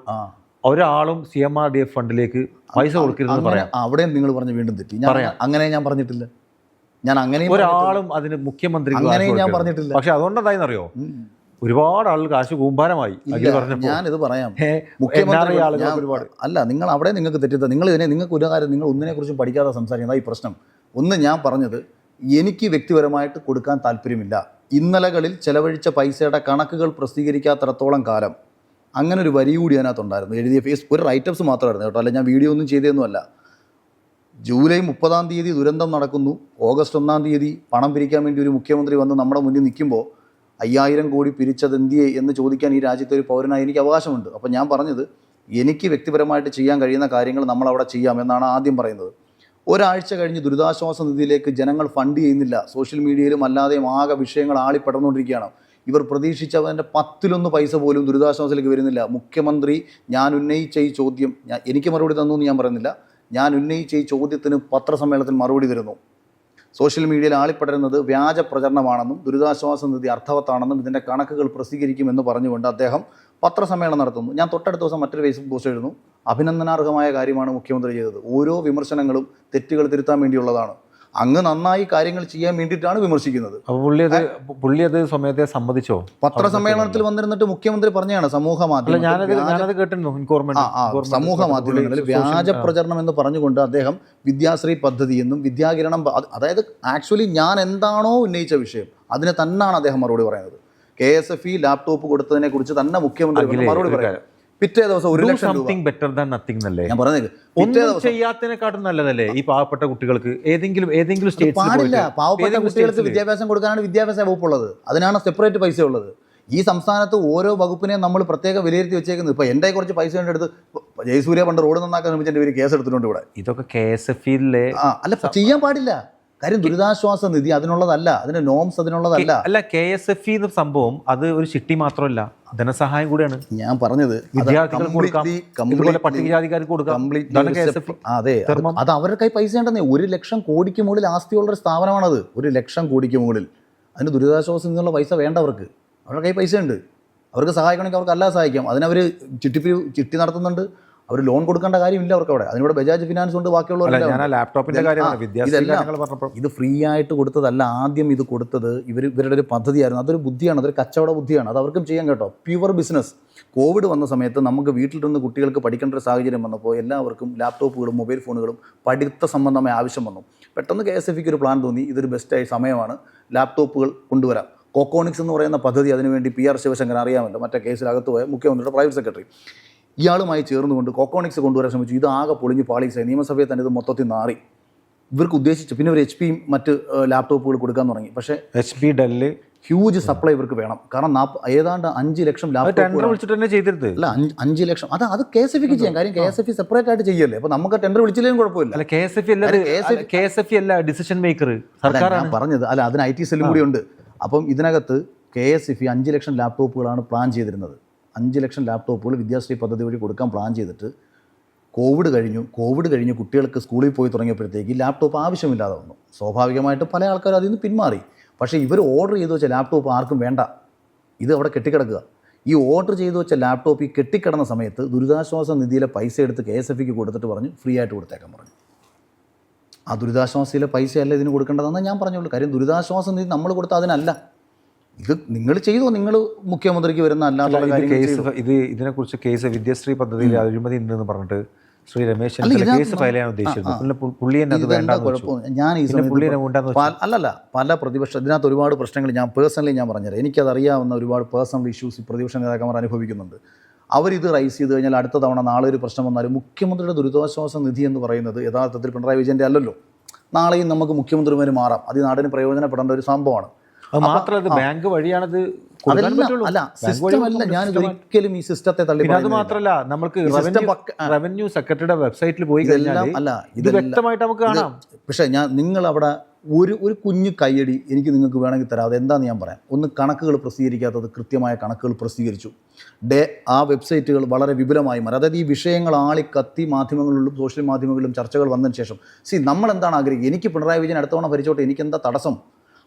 ഒരാളും CMRDF ഫണ്ടിലേക്ക് പൈസ കൊടുക്കരുതെന്ന് പറയാം. അവിടെയും നിങ്ങൾ പറഞ്ഞ് വീണ്ടും തെറ്റി. ഞാൻ അങ്ങനെ ഞാൻ പറഞ്ഞിട്ടില്ല. ഞാൻ അങ്ങനെയും ഒരാളും അതിന് മുഖ്യമന്ത്രി അങ്ങനെയും ഞാൻ പറഞ്ഞിട്ടില്ല. പക്ഷെ അതുകൊണ്ടെന്തായെന്നറിയോ, ഒരുപാട് ആളുകൾ കാശ് കൂമ്പാരമായി. ഞാനിത് പറയാം, മുഖ്യമന്ത്രി ഒരുപാട് അല്ല, നിങ്ങൾ അവിടെ നിങ്ങൾക്ക് തെറ്റിദ്ധ. നിങ്ങൾക്ക് ഒരു കാര്യം, നിങ്ങൾ ഒന്നിനെ കുറിച്ചും പഠിക്കാതെ സംസാരിക്കുന്നത് ഈ പ്രശ്നം. ഒന്ന്, ഞാൻ പറഞ്ഞത് എനിക്ക് വ്യക്തിപരമായിട്ട് കൊടുക്കാൻ താല്പര്യമില്ല. ഇന്നലകളിൽ ചെലവഴിച്ച പൈസയുടെ കണക്കുകൾ പ്രസിദ്ധീകരിക്കാത്തിടത്തോളം കാലം അങ്ങനെ ഒരു വരി കൂടി അതിനകത്തുണ്ടായിരുന്നു. എഴുതിയ ഒരു റൈറ്റപ്സ് മാത്രമായിരുന്നു കേട്ടോ, അല്ല ഞാൻ വീഡിയോ ഒന്നും ചെയ്തതൊന്നുമല്ല. ജൂലൈ 30-ാം തീയതി ദുരന്തം നടക്കുന്നു. ഓഗസ്റ്റ് 1-ാം തീയതി പണം പിരിക്കാൻ വേണ്ടി ഒരു മുഖ്യമന്ത്രി വന്ന് നമ്മുടെ മുന്നിൽ നിൽക്കുമ്പോൾ 5000 കോടി പിരിച്ചത് എന്തിയെ എന്ന് ചോദിക്കാൻ ഈ രാജ്യത്തെ ഒരു പൗരനായി എനിക്ക് അവകാശമുണ്ട്. അപ്പോൾ ഞാൻ പറഞ്ഞത് എനിക്ക് വ്യക്തിപരമായിട്ട് ചെയ്യാൻ കഴിയുന്ന കാര്യങ്ങൾ നമ്മളവിടെ ചെയ്യാം എന്നാണ് ആദ്യം പറയുന്നത്. ഒരാഴ്ച കഴിഞ്ഞ് ദുരിതാശ്വാസ നിധിയിലേക്ക് ജനങ്ങൾ ഫണ്ട് ചെയ്യുന്നില്ല. സോഷ്യൽ മീഡിയയിലും അല്ലാതെയും ആകെ വിഷയങ്ങൾ ആളിപ്പടർന്നുകൊണ്ടിരിക്കുകയാണ്. ഇവർ പ്രതീക്ഷിച്ചവൻ്റെ 10-1 പൈസ പോലും ദുരിതാശ്വാസത്തിലേക്ക് വരുന്നില്ല. മുഖ്യമന്ത്രി ഞാൻ ഉന്നയിച്ച ഈ ചോദ്യം എനിക്ക് മറുപടി തന്നു എന്ന് ഞാൻ പറയുന്നില്ല. ഞാൻ ഉന്നയിച്ച ഈ ചോദ്യത്തിന് പത്രസമ്മേളനത്തിൽ മറുപടി തരുന്നു. സോഷ്യൽ മീഡിയയിൽ ആളിപ്പടരുന്നത് വ്യാജ പ്രചരണമാണെന്നും ദുരിതാശ്വാസ നിധി അർത്ഥവത്താണെന്നും ഇതിൻ്റെ കണക്കുകൾ പ്രസിദ്ധീകരിക്കുമെന്ന് പറഞ്ഞുകൊണ്ട് അദ്ദേഹം പത്രസമ്മേളനം നടത്തുന്നു. ഞാൻ തൊട്ടടുത്ത ദിവസം മറ്റൊരു ഫേസ്ബുക്ക് പോസ്റ്റ് എഴുതുന്നു, അഭിനന്ദനാർഹമായ കാര്യമാണ് മുഖ്യമന്ത്രി ചെയ്തത്. ഓരോ വിമർശനങ്ങളും തെറ്റുകൾ തിരുത്താൻ വേണ്ടിയുള്ളതാണ്. അങ്ങ് നന്നായി കാര്യങ്ങൾ ചെയ്യാൻ വേണ്ടിയിട്ടാണ് വിമർശിക്കുന്നത്. പുള്ളി അത് സമയത്തെ സമ്മതിച്ചോ? പത്രസമ്മേളനത്തിൽ വന്നിരുന്നിട്ട് മുഖ്യമന്ത്രി പറഞ്ഞാണ് സമൂഹ മാധ്യമങ്ങളിൽ വ്യാജ പ്രചരണം എന്ന് പറഞ്ഞുകൊണ്ട് അദ്ദേഹം വിദ്യാശ്രീ പദ്ധതി എന്നും വിദ്യാകിരണം, അതായത് ആക്ച്വലി ഞാൻ എന്താണോ ഉന്നയിച്ച വിഷയം അതിന് തന്നെയാണ് അദ്ദേഹം മറുപടി പറയുന്നത്. KSFE ലാപ്ടോപ്പ് കൊടുത്തതിനെ കുറിച്ച് തന്നെ മുഖ്യമന്ത്രി മറുപടി പറയാം. പിറ്റേ ദിവസം 1 ലക്ഷം രൂപ. ഞാൻ പറഞ്ഞത് ഒന്നും ചെയ്യാത്തതിനെക്കാട്ടും നല്ലതല്ലേ ഈ പാവപ്പെട്ട കുട്ടികൾക്ക്? ഏതെങ്കിലും പാടില്ല. പാവപ്പെട്ട കുട്ടികൾക്ക് വിദ്യാഭ്യാസം കൊടുക്കാനാണ് വിദ്യാഭ്യാസ വകുപ്പുള്ളത്. അതിനാണ് സെപ്പറേറ്റ് പൈസ ഉള്ളത്. ഈ സംസ്ഥാനത്ത് ഓരോ വകുപ്പിനെയും നമ്മൾ പ്രത്യേകം വിലയിരുത്തി വെച്ചേക്കുന്നത്. ഇപ്പോൾ എൻ്റെ കുറച്ച് പൈസ എടുത്ത് ജയസൂര്യ പണ്ട് റോഡ് നന്നാക്കാൻ ശ്രമിച്ചതിൻ്റെ പേര് കേസ് എടുത്തിട്ടുണ്ട് ഇവിടെ. ഇതൊക്കെ KSFE അല്ല, ചെയ്യാൻ പാടില്ല. കാര്യം ദുരിതാശ്വാസ നിധി അതിനുള്ളതല്ല, അതിന്റെ നോംസ് അതിനുള്ളതല്ല. അല്ല, KSFE എന്ന സംഭവം അത് ഒരു ചിട്ടി മാത്രമല്ല, ധനസഹായം കൂടിയാണ്. ഞാൻ പറഞ്ഞത് വിദ്യാർത്ഥികൾക്ക് കൊടുക്കാം, പട്ടികജാതിക്കാർക്ക് കൊടുക്കാം. അതെ, അത് അവരുടെ കൈ പൈസ ഉണ്ടെന്നേ. 1 ലക്ഷം കോടിക്ക് മുകളിൽ ആസ്തിയുള്ള ഒരു സ്ഥാപനമാണത്. 1 ലക്ഷം കോടിക്ക് മുകളിൽ. അതിന് ദുരിതാശ്വാസത്തിൽ നിന്നുള്ള പൈസ വേണ്ട അവർക്ക്. അവരുടെ കൈ പൈസ ഉണ്ട്. അവർക്ക് സഹായിക്കണമെങ്കിൽ അവർക്ക് അല്ലാതെ സഹായിക്കാം. അതിനവർ ചിട്ടി നടത്തുന്നുണ്ട്. അവർ ലോൺ കൊടുക്കേണ്ട കാര്യമില്ല അവർക്ക് അവിടെ. അതിനൂടെ ബജാജ് ഫിനാൻസ് ഉണ്ട്, ബാക്കിയുള്ളവരെല്ലാം. ഇത് ഫ്രീ ആയിട്ട് കൊടുത്തതല്ല. ആദ്യം ഇത് കൊടുത്തത് ഇവരുടെ ഒരു പദ്ധതിയായിരുന്നു. അതൊരു ബുദ്ധിയാണ്, അതൊരു കച്ചവട ബുദ്ധിയാണ്. അത് അവർക്കും ചെയ്യാൻ കേട്ടോ. Pure business. കോവിഡ് വന്ന സമയത്ത് നമുക്ക് വീട്ടിലിരുന്ന് കുട്ടികൾക്ക് പഠിക്കേണ്ട ഒരു സാഹചര്യം വന്നപ്പോൾ എല്ലാവർക്കും ലാപ്ടോപ്പുകളും മൊബൈൽ ഫോണുകളും പഠിത്ത സംബന്ധമായ ആവശ്യം വന്നു. പെട്ടെന്ന് KSFEക്ക് ഒരു പ്ലാൻ തോന്നി, ഇതൊരു ബെസ്റ്റായ സമയമാണ്, ലാപ്ടോപ്പുകൾ കൊണ്ടുവരാം. കോക്കോണിക്സ് എന്ന് പറയുന്ന പദ്ധതി, അതിനുവേണ്ടി PR ശിവശങ്കർ അറിയാമല്ലോ, മറ്റേ കേസിലകത്ത് പോയ മുഖ്യമന്ത്രിയുടെ പ്രൈവറ്റ് സെക്രട്ടറി, ഇയാളുമായി ചേർന്നുകൊണ്ട് കോക്കോണിക്സ് കൊണ്ടുവരാൻ ശ്രമിച്ചു. ഇത് ആകെ പൊളിഞ്ഞ് പാളീസായി. നിയമസഭയിൽ തന്നെ ഇത് മൊത്തത്തിൽ നാറി. ഇവർക്ക് ഉദ്ദേശിച്ചു. പിന്നെ ഒരു HP മറ്റ് ലാപ്ടോപ്പുകൾ കൊടുക്കാൻ തുടങ്ങി. പക്ഷേ HP Dell ഹ്യൂജ് സപ്ലൈ ഇവർക്ക് വേണം. കാരണം ഏതാണ്ട് 5 ലക്ഷം ലാപ്ടോപ്പ് അല്ല, 5 ലക്ഷം. അത് KSFEക്ക് ചെയ്യാം. കാര്യം KSFE സെപ്പറേറ്റ് ആയിട്ട് ചെയ്യല്ലേ. അപ്പോൾ നമുക്ക് ടെൻഡർ വിളിച്ചില്ലെങ്കിലും കുഴപ്പമില്ല. KSFE അല്ല ഡിസിഷൻ മേക്കർ, സർക്കാരാണ് പറഞ്ഞത്. അല്ല, അതിന് IT സെല്ലും കൂടി ഉണ്ട്. അപ്പം ഇതിനകത്ത് KSFE 5 ലക്ഷം ലാപ്ടോപ്പുകളാണ് പ്ലാൻ ചെയ്തിരുന്നത്. 5 ലക്ഷം ലാപ്ടോപ്പുകൾ വിദ്യാശ്രീ പദ്ധതി വഴി കൊടുക്കാൻ പ്ലാൻ ചെയ്തിട്ട് കോവിഡ് കഴിഞ്ഞു കുട്ടികൾക്ക് സ്കൂളിൽ പോയി തുടങ്ങിയപ്പോഴത്തേക്ക് ലാപ്ടോപ്പ് ആവശ്യമില്ലാതെ വന്നു. സ്വാഭാവികമായിട്ട് പല ആൾക്കാരും അതിൽ നിന്ന് പിന്മാറി. പക്ഷേ ഇവർ ഓർഡർ ചെയ്ത് വെച്ച ലാപ്ടോപ്പ് ആർക്കും വേണ്ട. ഇത് അവിടെ കെട്ടിക്കിടക്കുക. ഈ ഓർഡർ ചെയ്ത് വെച്ച ലാപ്ടോപ്പ് ഈ കെട്ടിക്കിടന്ന സമയത്ത് ദുരിതാശ്വാസ നിധിയിലെ പൈസ എടുത്ത് KSFEക്ക് കൊടുത്തിട്ട് പറഞ്ഞു ഫ്രീ ആയിട്ട് കൊടുത്തേക്കാൻ പറഞ്ഞു. ആ ദുരിതാശ്വാസത്തിലെ പൈസയല്ല ഇതിന് കൊടുക്കേണ്ടതെന്ന് ഞാൻ പറഞ്ഞുള്ളൂ. കാര്യം ദുരിതാശ്വാസ നിധി നമ്മൾ കൊടുത്ത അതിനല്ല. ഇത് നിങ്ങൾ ചെയ്തോ, നിങ്ങൾ മുഖ്യമന്ത്രിക്ക് വരുന്ന അല്ലാത്ത ഇതിനെക്കുറിച്ച് കേസ് വിദ്യാശ്രീ പദ്ധതിയിൽ അഴിമതി ഉണ്ടെന്ന് പറഞ്ഞിട്ട് ശ്രീ രമേശ് കേസ് ഫയൽ ചെയ്യാൻ ഉദ്ദേശിച്ചിരുന്നു. ഞാൻ ഈ അല്ലല്ല, പല പ്രതിപക്ഷ ഇതിനകത്ത് ഒരുപാട് പ്രശ്നങ്ങൾ ഞാൻ പേഴ്സണലി ഞാൻ പറഞ്ഞുതരാം. എനിക്കതറിയാവുന്ന ഒരുപാട് പേഴ്സണൽ ഇഷ്യൂസ് ഈ പ്രതിപക്ഷ നേതാക്കന്മാർ അനുഭവിക്കുന്നുണ്ട്. അവരിത് റൈസ് ചെയ്ത് കഴിഞ്ഞാൽ അടുത്ത തവണ നാളെ ഒരു പ്രശ്നം വന്നാലും മുഖ്യമന്ത്രിയുടെ ദുരിതാശ്വാസ നിധി എന്ന് പറയുന്നത് യഥാർത്ഥത്തിൽ പിണറായി വിജയൻ്റെ അല്ലല്ലോ. നാളെയും നമുക്ക് മുഖ്യമന്ത്രിമാർ മാറാം. അത് നാടിന് പ്രയോജനപ്പെടേണ്ട ഒരു സംഭവമാണ്. അത് മാത്രമല്ല ബാങ്ക് വഴിയാണത് കൊടുക്കാൻ പറ്റുള്ളൂ. അല്ല സിസ്റ്റം അല്ല, ഞാൻ ഒരിക്കലും ഈ സിസ്റ്റത്തെ തള്ളി. അത് മാത്രമല്ല നമുക്ക് റവന്യൂ സെക്രട്ടറിയുടെ വെബ്സൈറ്റിൽ പോയി കഴിഞ്ഞാൽ അല്ല ഇത് വ്യക്തമായിട്ട് നമുക്ക് കാണാം. പക്ഷേ നിങ്ങൾ അവിടെ ഒരു കുഞ്ഞു കയ്യടി എനിക്ക് നിങ്ങൾക്ക് വേണമെങ്കിൽ തരാം. അതെന്താണെന്ന് ഞാൻ പറയാം. ഒന്ന്, കണക്കുകൾ പ്രസിദ്ധീകരിക്കാത്തത് കൃത്യമായ കണക്കുകൾ പ്രസിദ്ധീകരിച്ചു. ആ വെബ്സൈറ്റുകൾ വളരെ വിപുലമായി മാറി. അതായത് ഈ വിഷയങ്ങൾ ആളിക്കത്തി മാധ്യമങ്ങളിലും സോഷ്യൽ മാധ്യമങ്ങളിലും ചർച്ചകൾ വന്നതിന് ശേഷം നമ്മൾ എന്താണ് ആഗ്രഹിക്കുക? എനിക്ക് പിണറായി വിജയൻ അടുത്ത തവണ ഭരിച്ചോട്ടെ, എനിക്കെന്താ തടസ്സം?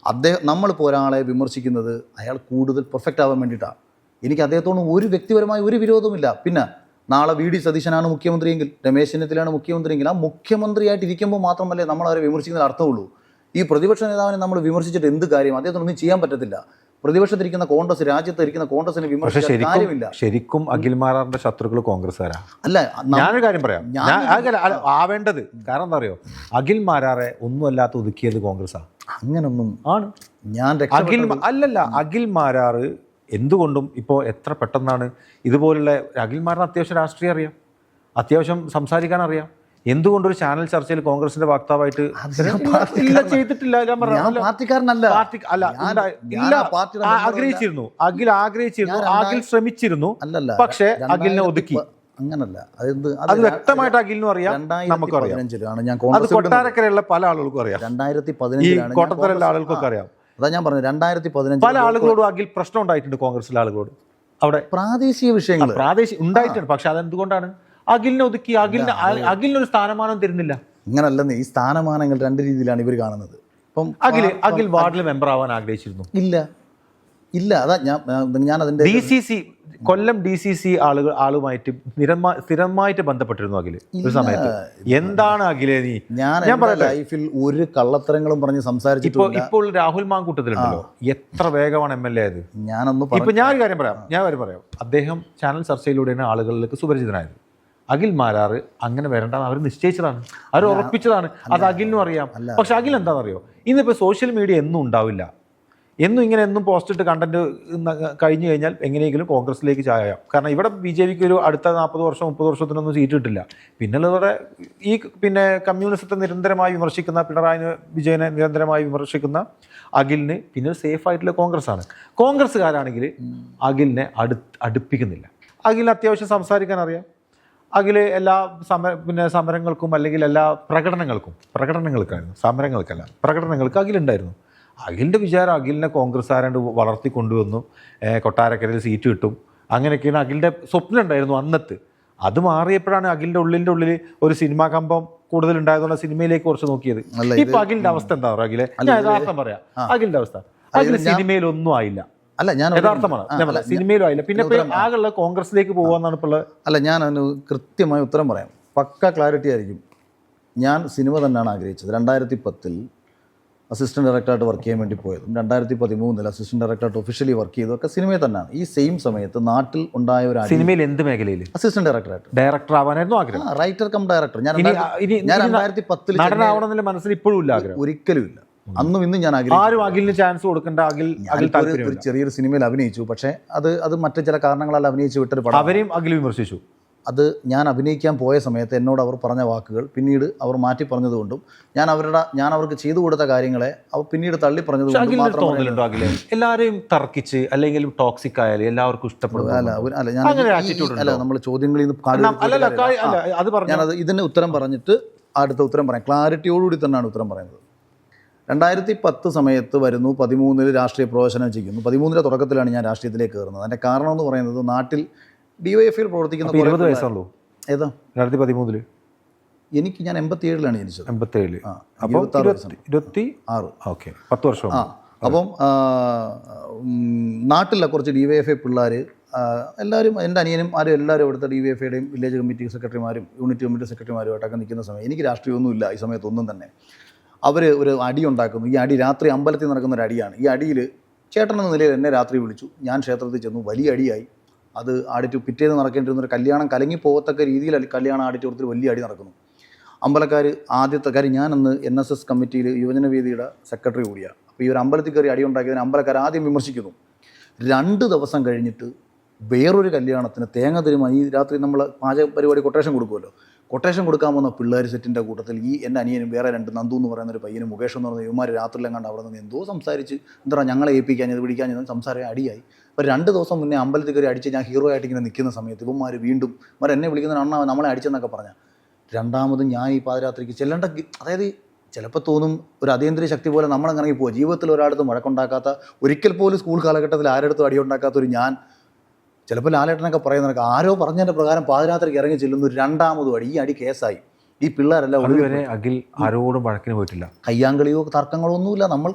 നമ്മളിപ്പോൾ ഒരാളെ വിമർശിക്കുന്നത് അയാൾ കൂടുതൽ പെർഫെക്റ്റ് ആവാൻ വേണ്ടിയിട്ടാണ്. എനിക്ക് അദ്ദേഹത്തോട് ഒരു വ്യക്തിപരമായ ഒരു വിരോധമില്ല. പിന്നെ നാളെ വി ഡി സതീശനാണ് മുഖ്യമന്ത്രിയെങ്കിൽ, രമേശ് ചെന്നിത്തലയാണ് മുഖ്യമന്ത്രിയെങ്കിൽ, ആ മുഖ്യമന്ത്രിയായിട്ട് ഇരിക്കുമ്പോൾ മാത്രമല്ലേ നമ്മൾ അവരെ വിമർശിക്കുന്നതിൽ അർത്ഥമുള്ളൂ. ഈ പ്രതിപക്ഷ നേതാവിനെ നമ്മൾ വിമർശിച്ചിട്ട് എന്ത് കാര്യം? അദ്ദേഹത്തിനൊന്നും ചെയ്യാൻ പറ്റത്തില്ല. പ്രതിപക്ഷത്തിരിക്കുന്ന കോൺഗ്രസ്, രാജ്യത്ത് ഇരിക്കുന്ന കോൺഗ്രസിനെ വിമർശിക്കാൻ കാര്യമില്ല. ശരിക്കും അഖിൽ മാരാറിന്റെ ശത്രുക്കൾ കോൺഗ്രസ്സുകാരാ. അല്ല, ഞാനൊരു കാര്യം പറയാം, ആവേണ്ടത് കാരണം എന്താ അറിയോ, അഖിൽ മാരാറെ ഒന്നുമല്ലാത്ത ഒതുക്കിയത് കോൺഗ്രസ്സാ. അങ്ങനൊന്നും ആണ് ഞാൻ അഖിൽ മാരാറ് എന്തുകൊണ്ടും ഇപ്പോൾ എത്ര പെട്ടെന്നാണ് ഇതുപോലുള്ള അഖിൽ മാരാർ അത്യാവശ്യം രാഷ്ട്രീയം അറിയാം, അത്യാവശ്യം സംസാരിക്കാൻ അറിയാം. എന്തുകൊണ്ടൊരു ചാനൽ ചർച്ചയിൽ കോൺഗ്രസിന്റെ വക്താവായിട്ട് ചെയ്തിട്ടില്ല? ആഗ്രഹിച്ചിരുന്നു, അഖിൽ ശ്രമിച്ചിരുന്നു, പക്ഷേ അഖിലിനെ ഒതുക്കി. അങ്ങനല്ല, അത് വ്യക്തമായിട്ട് അഖിലിനും അറിയാം, നമുക്കറിയാം. അത് കൊട്ടാരക്കരയുള്ള പല ആളുകൾക്കും അറിയാം, 2015 കോട്ടത്തലുള്ള ആളുകൾക്കൊക്കെ അറിയാം. അതാ ഞാൻ പറഞ്ഞു, 2015 പല ആളുകളോടും അഖിൽ പ്രശ്നം ഉണ്ടായിട്ടുണ്ട്, കോൺഗ്രസിലെ ആളുകളോട്. അവിടെ പ്രാദേശിക വിഷയങ്ങൾ ഉണ്ടായിട്ടുണ്ട്. പക്ഷെ അതെന്തുകൊണ്ടാണ്? അഖിലിനെ ഒതുക്കി. അഖിലിനൊരു സ്ഥാനമാനം തരുന്നില്ല. ഇങ്ങനല്ലെന്ന്, ഈ സ്ഥാനമാനങ്ങൾ രണ്ട് രീതിയിലാണ് ഇവർ കാണുന്നത്. ഇപ്പം അഖിൽ വാർഡിൽ മെമ്പർ ആവാൻ ആഗ്രഹിച്ചിരുന്നു? ഇല്ല. അതാ ഞാൻ അതിന്റെ DCC കൊല്ലം DCC ആളുമായിട്ട് സ്ഥിരമായിട്ട് ബന്ധപ്പെട്ടിരുന്നു അഖില് ഒരു സമയത്ത്. എന്താണ് അഖിലേ നീ? ഞാൻ ലൈഫിൽ ഒരു കള്ളത്തരങ്ങളും പറഞ്ഞ് സംസാരിച്ചിട്ട്. ഇപ്പോൾ രാഹുൽ മാങ്കൂട്ടത്തിലുണ്ടല്ലോ, എത്ര വേഗമാണ് MLA ആയത്. ഇപ്പൊ ഞാനൊരു കാര്യം പറയാം, അദ്ദേഹം ചാനൽ ചർച്ചയിലൂടെയാണ് ആളുകളിലേക്ക് സുപരിചിതനായത്. അഖിൽ മാരാറ് അങ്ങനെ വരേണ്ടത് അവർ നിശ്ചയിച്ചതാണ്, അവർ ഉറപ്പിച്ചതാണ്. അത് അഖിലിനും അറിയാം. പക്ഷെ അഖിൽ എന്താണെന്നറിയോ, ഇന്നിപ്പോൾ സോഷ്യൽ മീഡിയ എന്നും ഉണ്ടാവില്ല. എന്നും പോസ്റ്റ് ഇട്ട് കണ്ടന്റ് കഴിഞ്ഞു കഴിഞ്ഞാൽ എങ്ങനെയെങ്കിലും കോൺഗ്രസിലേക്ക് ചായാം. കാരണം ഇവിടെ BJPക്ക് ഒരു അടുത്ത 40 വർഷം 30 വർഷത്തിനൊന്നും സീറ്റ് കിട്ടില്ല. പിന്നുള്ളതോടെ കമ്മ്യൂണിസത്തെ നിരന്തരമായി വിമർശിക്കുന്ന പിണറായി വിജയനെ നിരന്തരമായി വിമർശിക്കുന്ന അഖിലിന് പിന്നെ സേഫ് ആയിട്ടുള്ള കോൺഗ്രസ്സാണ്. കോൺഗ്രസ്സുകാരാണെങ്കിൽ അഖിലിനെ അടുപ്പിക്കുന്നില്ല. അഖിലിന് അത്യാവശ്യം സംസാരിക്കാൻ അറിയാം. അഖില് എല്ലാ സമരങ്ങൾക്കും അല്ലെങ്കിൽ എല്ലാ പ്രകടനങ്ങൾക്കായിരുന്നു, സമരങ്ങൾക്കല്ല, പ്രകടനങ്ങൾക്ക് അഖിലുണ്ടായിരുന്നു. അഖിലിൻ്റെ വിചാരം അഖിലിനെ കോൺഗ്രസ് ആരാണ്ട് വളർത്തിക്കൊണ്ടുവന്നു, കൊട്ടാരക്കരയിൽ സീറ്റ് കിട്ടും, അങ്ങനെയൊക്കെയാണ് അഖിലിൻ്റെ സ്വപ്നം ഉണ്ടായിരുന്നു അന്നത്ത്. അത് മാറിയപ്പോഴാണ് അഖിലിൻ്റെ ഉള്ളിൽ ഒരു സിനിമാ കമ്പം കൂടുതൽ ഉണ്ടായതുകൊണ്ട് സിനിമയിലേക്ക് കുറച്ച് നോക്കിയത്. ഇപ്പൊ അഖിലിൻ്റെ അവസ്ഥ എന്താ പറയുക? അഖിലെ ഞാൻ യഥാർത്ഥം പറയാം, അഖിലിൻ്റെ അവസ്ഥ, അഖിൽ സിനിമയിലൊന്നും ആയില്ല. യഥാർത്ഥമാണ്, സിനിമയിലും ആയില്ല. പിന്നെ ആകെയുള്ള കോൺഗ്രസിലേക്ക് പോകാന്നാണ് ഇപ്പോൾ. ഞാൻ അതിന് കൃത്യമായ ഉത്തരം പറയാം, പക്ക ക്ലാരിറ്റി ആയിരിക്കും. ഞാൻ സിനിമ തന്നെയാണ് ആഗ്രഹിച്ചത്. 2010 അസിസ്റ്റന്റ് ഡയറക്ടറായിട്ട് വർക്ക് ചെയ്യാൻ വേണ്ടി പോയതും 2013 അസിസ്റ്റന്റ് ഡയറക്ടറായിട്ട് ഒഫീഷ്യലി വർക്ക് ചെയ്തതൊക്കെ സിനിമയിൽ തന്നെയാണ്. ഈ സെയിം സമയത്ത് നാട്ടിൽ ഉണ്ടായ ഒരു സിനിമയിൽ എന്ത് മേഖലയിൽ അസിസ്റ്റന്റ് ഡയറക്ടർ ആവാനായിരുന്നു ആഗ്രഹം. Writer come director. ഞാൻ 2010 മനസ്സിൽ ഇപ്പോഴും ഇല്ല ആഗ്രഹം, ഒരിക്കലും ഇല്ല. അന്നും ഇന്നും ഞാൻ അഖിലിന് ചാൻസ് കൊടുക്കേണ്ട. ഒരു ചെറിയൊരു സിനിമയിൽ അഭിനയിച്ചു, പക്ഷേ അത് മറ്റു ചില കാരണങ്ങളാൽ അഭിനയിച്ചു വിട്ടൊരു പടം. അവരെയും അഖിൽ വിമർശിച്ചു. അത് ഞാൻ അഭിനയിക്കാൻ പോയ സമയത്ത് എന്നോട് അവർ പറഞ്ഞ വാക്കുകൾ പിന്നീട് അവർ മാറ്റി പറഞ്ഞതുകൊണ്ടും ഞാൻ അവർക്ക് ചെയ്തു കൊടുത്ത കാര്യങ്ങളെ അവർ പിന്നീട് തള്ളി പറഞ്ഞതുകൊണ്ടും മാത്രം. എല്ലാവരെയും തർക്കിച്ച് അല്ലെങ്കിൽ ടോക്സിക് ആയാലും എല്ലാവർക്കും ഇഷ്ടപ്പെടും. അല്ല, നമ്മൾ ചോദ്യങ്ങളിൽ നിന്ന് ഞാനത് ഇതിന് ഉത്തരം പറഞ്ഞിട്ട് അടുത്ത ഉത്തരം പറയാം. ക്ലാരിറ്റിയോടുകൂടി തന്നെയാണ് ഉത്തരം പറയുന്നത്. 2010 സമയത്ത് വരുന്നു, 13 രാഷ്ട്രീയ പ്രവേശനം ചെയ്യുന്നു. 13 തുടക്കത്തിലാണ് ഞാൻ രാഷ്ട്രീയത്തിലേക്ക് കയറുന്നത്. അതിൻ്റെ കാരണം എന്ന് പറയുന്നത്, നാട്ടിൽ DYFയിൽ പ്രവർത്തിക്കുന്ന 20 വയസ്സുള്ളൂ. ഏതാ 2013 എനിക്ക്? ഞാൻ 87 ജനിച്ചത്. 87. അപ്പോൾ 26. ഓക്കെ, 10 വർഷം. അപ്പം നാട്ടിലെ കുറച്ച് DYFI പിള്ളേർ എല്ലാവരും, എൻ്റെ അനിയനും ആരും എല്ലാവരും ഇവിടുത്തെ DYFIയുടെയും വില്ലേജ് കമ്മിറ്റി സെക്രട്ടറിമാരും യൂണിറ്റ് കമ്മിറ്റി സെക്രട്ടറിമാരുമായിട്ടൊക്കെ നിൽക്കുന്ന സമയം എനിക്ക് രാഷ്ട്രീയമൊന്നുമില്ല ഈ സമയത്തൊന്നും തന്നെ. അവർ ഒരു അടി ഉണ്ടാക്കുന്നു. ഈ അടി രാത്രി അമ്പലത്തിൽ നടക്കുന്ന ഒരു അടിയാണ്. ഈ അടിയിൽ ചേട്ടനെന്ന നിലയിൽ എന്നെ രാത്രി വിളിച്ചു. ഞാൻ ക്ഷേത്രത്തിൽ ചെന്നു. വലിയ അടിയായി. അത് പിറ്റേന്ന് നടക്കേണ്ടിരുന്ന ഒരു കല്യാണം കലങ്ങി പോകത്തക്ക രീതിയിൽ കല്യാണം ഓഡിറ്റോറിയത്തിൽ വലിയ അടി നടക്കുന്നു. അമ്പലക്കാർ ആദ്യത്തെ കാര്യം, ഞാനന്ന് NSS കമ്മിറ്റിയിൽ യുവജനവേദിയുടെ സെക്രട്ടറി കൂടിയാണ്. അപ്പോൾ ഈ ഒരു അമ്പലത്തിൽ കയറി അടി ഉണ്ടാക്കിയതിന് അമ്പലക്കാർ ആദ്യം വിമർശിക്കുന്നു. 2 ദിവസം കഴിഞ്ഞിട്ട് വേറൊരു കല്യാണത്തിന് തേങ്ങ തരുമാ, ഈ രാത്രി നമ്മൾ പാചക പരിപാടി കൊട്ടേഷൻ കൊടുക്കുമല്ലോ, കൊട്ടേഷൻ കൊടുക്കാൻ പോകുന്ന പിള്ളേർ സെറ്റിൻ്റെ കൂട്ടത്തിൽ എൻ്റെ അനിയനും വേറെ 2 നന്ദു എന്ന് പറയുന്ന ഒരു പയ്യനും മുകേഷ് എന്ന് പറയുന്ന ഇവന്മാർ രാത്രിയിലെങ്ങാണ്ട് അവിടെ നിന്ന് എന്തോ സംസാരിച്ച് എന്താ ഞങ്ങളെ ഏൽപ്പിക്കാൻ ഇത് പിടിക്കാൻ സംസാരം അടിയായി. അപ്പോൾ 2 ദിവസം മുന്നേ അമ്പലത്തിൽ കയറി അടിച്ച് ഞാൻ ഹീറോ ആയിട്ട് ഇങ്ങനെ നിൽക്കുന്ന സമയത്ത് ഇവന്മാർ വീണ്ടും എന്നെ വിളിക്കുന്ന അണ്ണ നമ്മളെ അടിച്ചെന്നൊക്കെ പറഞ്ഞാൽ രണ്ടാമതും ഞാൻ ഈ പാതിരാത്രിക്ക് ചെല്ലേണ്ട, അതായത് ചിലപ്പോൾ തോന്നും ഒരു അതീന്ദ്രിയ ശക്തി പോലെ നമ്മളങ്ങനെ ഇറങ്ങി പോകുക. ജീവിതത്തിൽ ഒരാളടുത്തും വഴക്കുണ്ടാക്കാത്ത, ഒരിക്കൽ പോലും സ്കൂൾ കാലഘട്ടത്തിൽ ആരടുത്തും അടിയുണ്ടാക്കാത്ത ഒരു ഞാൻ, ചിലപ്പോൾ ലാലേട്ടനൊക്കെ പറയുന്നതൊക്കെ ആരോ പറഞ്ഞതിൻ്റെ പ്രകാരം പാതിരാത്രിക്ക് ഇറങ്ങി ചെല്ലുന്നു 2ാമതും അടി. ഈ അടി കേസായി. ഈ പിള്ളേരെല്ലാം അതുവരെ അഖിൽ ആരോടും വഴക്കിന് പോയിട്ടില്ല. കയ്യാങ്കളിയോ തർക്കങ്ങളോ ഒന്നുമില്ല. നമ്മൾ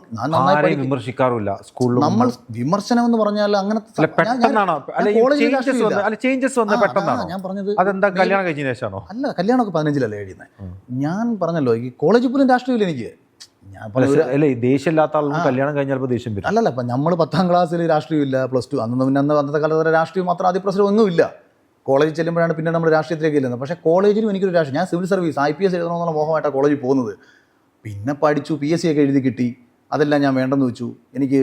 വിമർശിക്കാറില്ല സ്കൂളിൽ. നമ്മൾ വിമർശനം എന്ന് പറഞ്ഞാൽ അങ്ങനെ ഞാൻ പറഞ്ഞത് അതെന്താ കല്യാണം കഴിഞ്ഞ ശേഷമാണോ? അല്ല, കല്യാണമൊക്കെ 15-ലല്ലേ എഴുതുന്നത്. ഞാൻ പറഞ്ഞല്ലോ ഈ കോളേജിൽ പോലും രാഷ്ട്രീയമില്ല എനിക്ക്. ഞാൻ ദേഷ്യമില്ലാത്ത ആളുകൾ കല്യാണം കഴിഞ്ഞാൽ ദേഷ്യം വരും. അല്ലല്ല, ഇപ്പം നമ്മൾ 10ാം ക്ലാസ്സിൽ രാഷ്ട്രീയമില്ല, +2 അന്നത്തെ കാലത്ത് രാഷ്ട്രീയം മാത്രം അതിപ്രസരം ഒന്നുമില്ല. കോളേജിൽ ചെല്ലുമ്പോഴാണ് പിന്നെ നമ്മൾ രാഷ്ട്രീയത്തിലേക്ക് ഇല്ലെന്ന്. പക്ഷേ കോളേജിലും എനിക്കൊരു രാഷ്ട്രീയം, ഞാൻ സിവിൽ സർവീസ് IPS എഴുതണമെന്നുള്ള മോഹമായിട്ടാണ് കോളേജിൽ പോകുന്നത്. പിന്നെ പഠിച്ചു, PSC ഒക്കെ എഴുതി കിട്ടി. അതെല്ലാം ഞാൻ വേണ്ടെന്ന് വെച്ചു. എനിക്ക്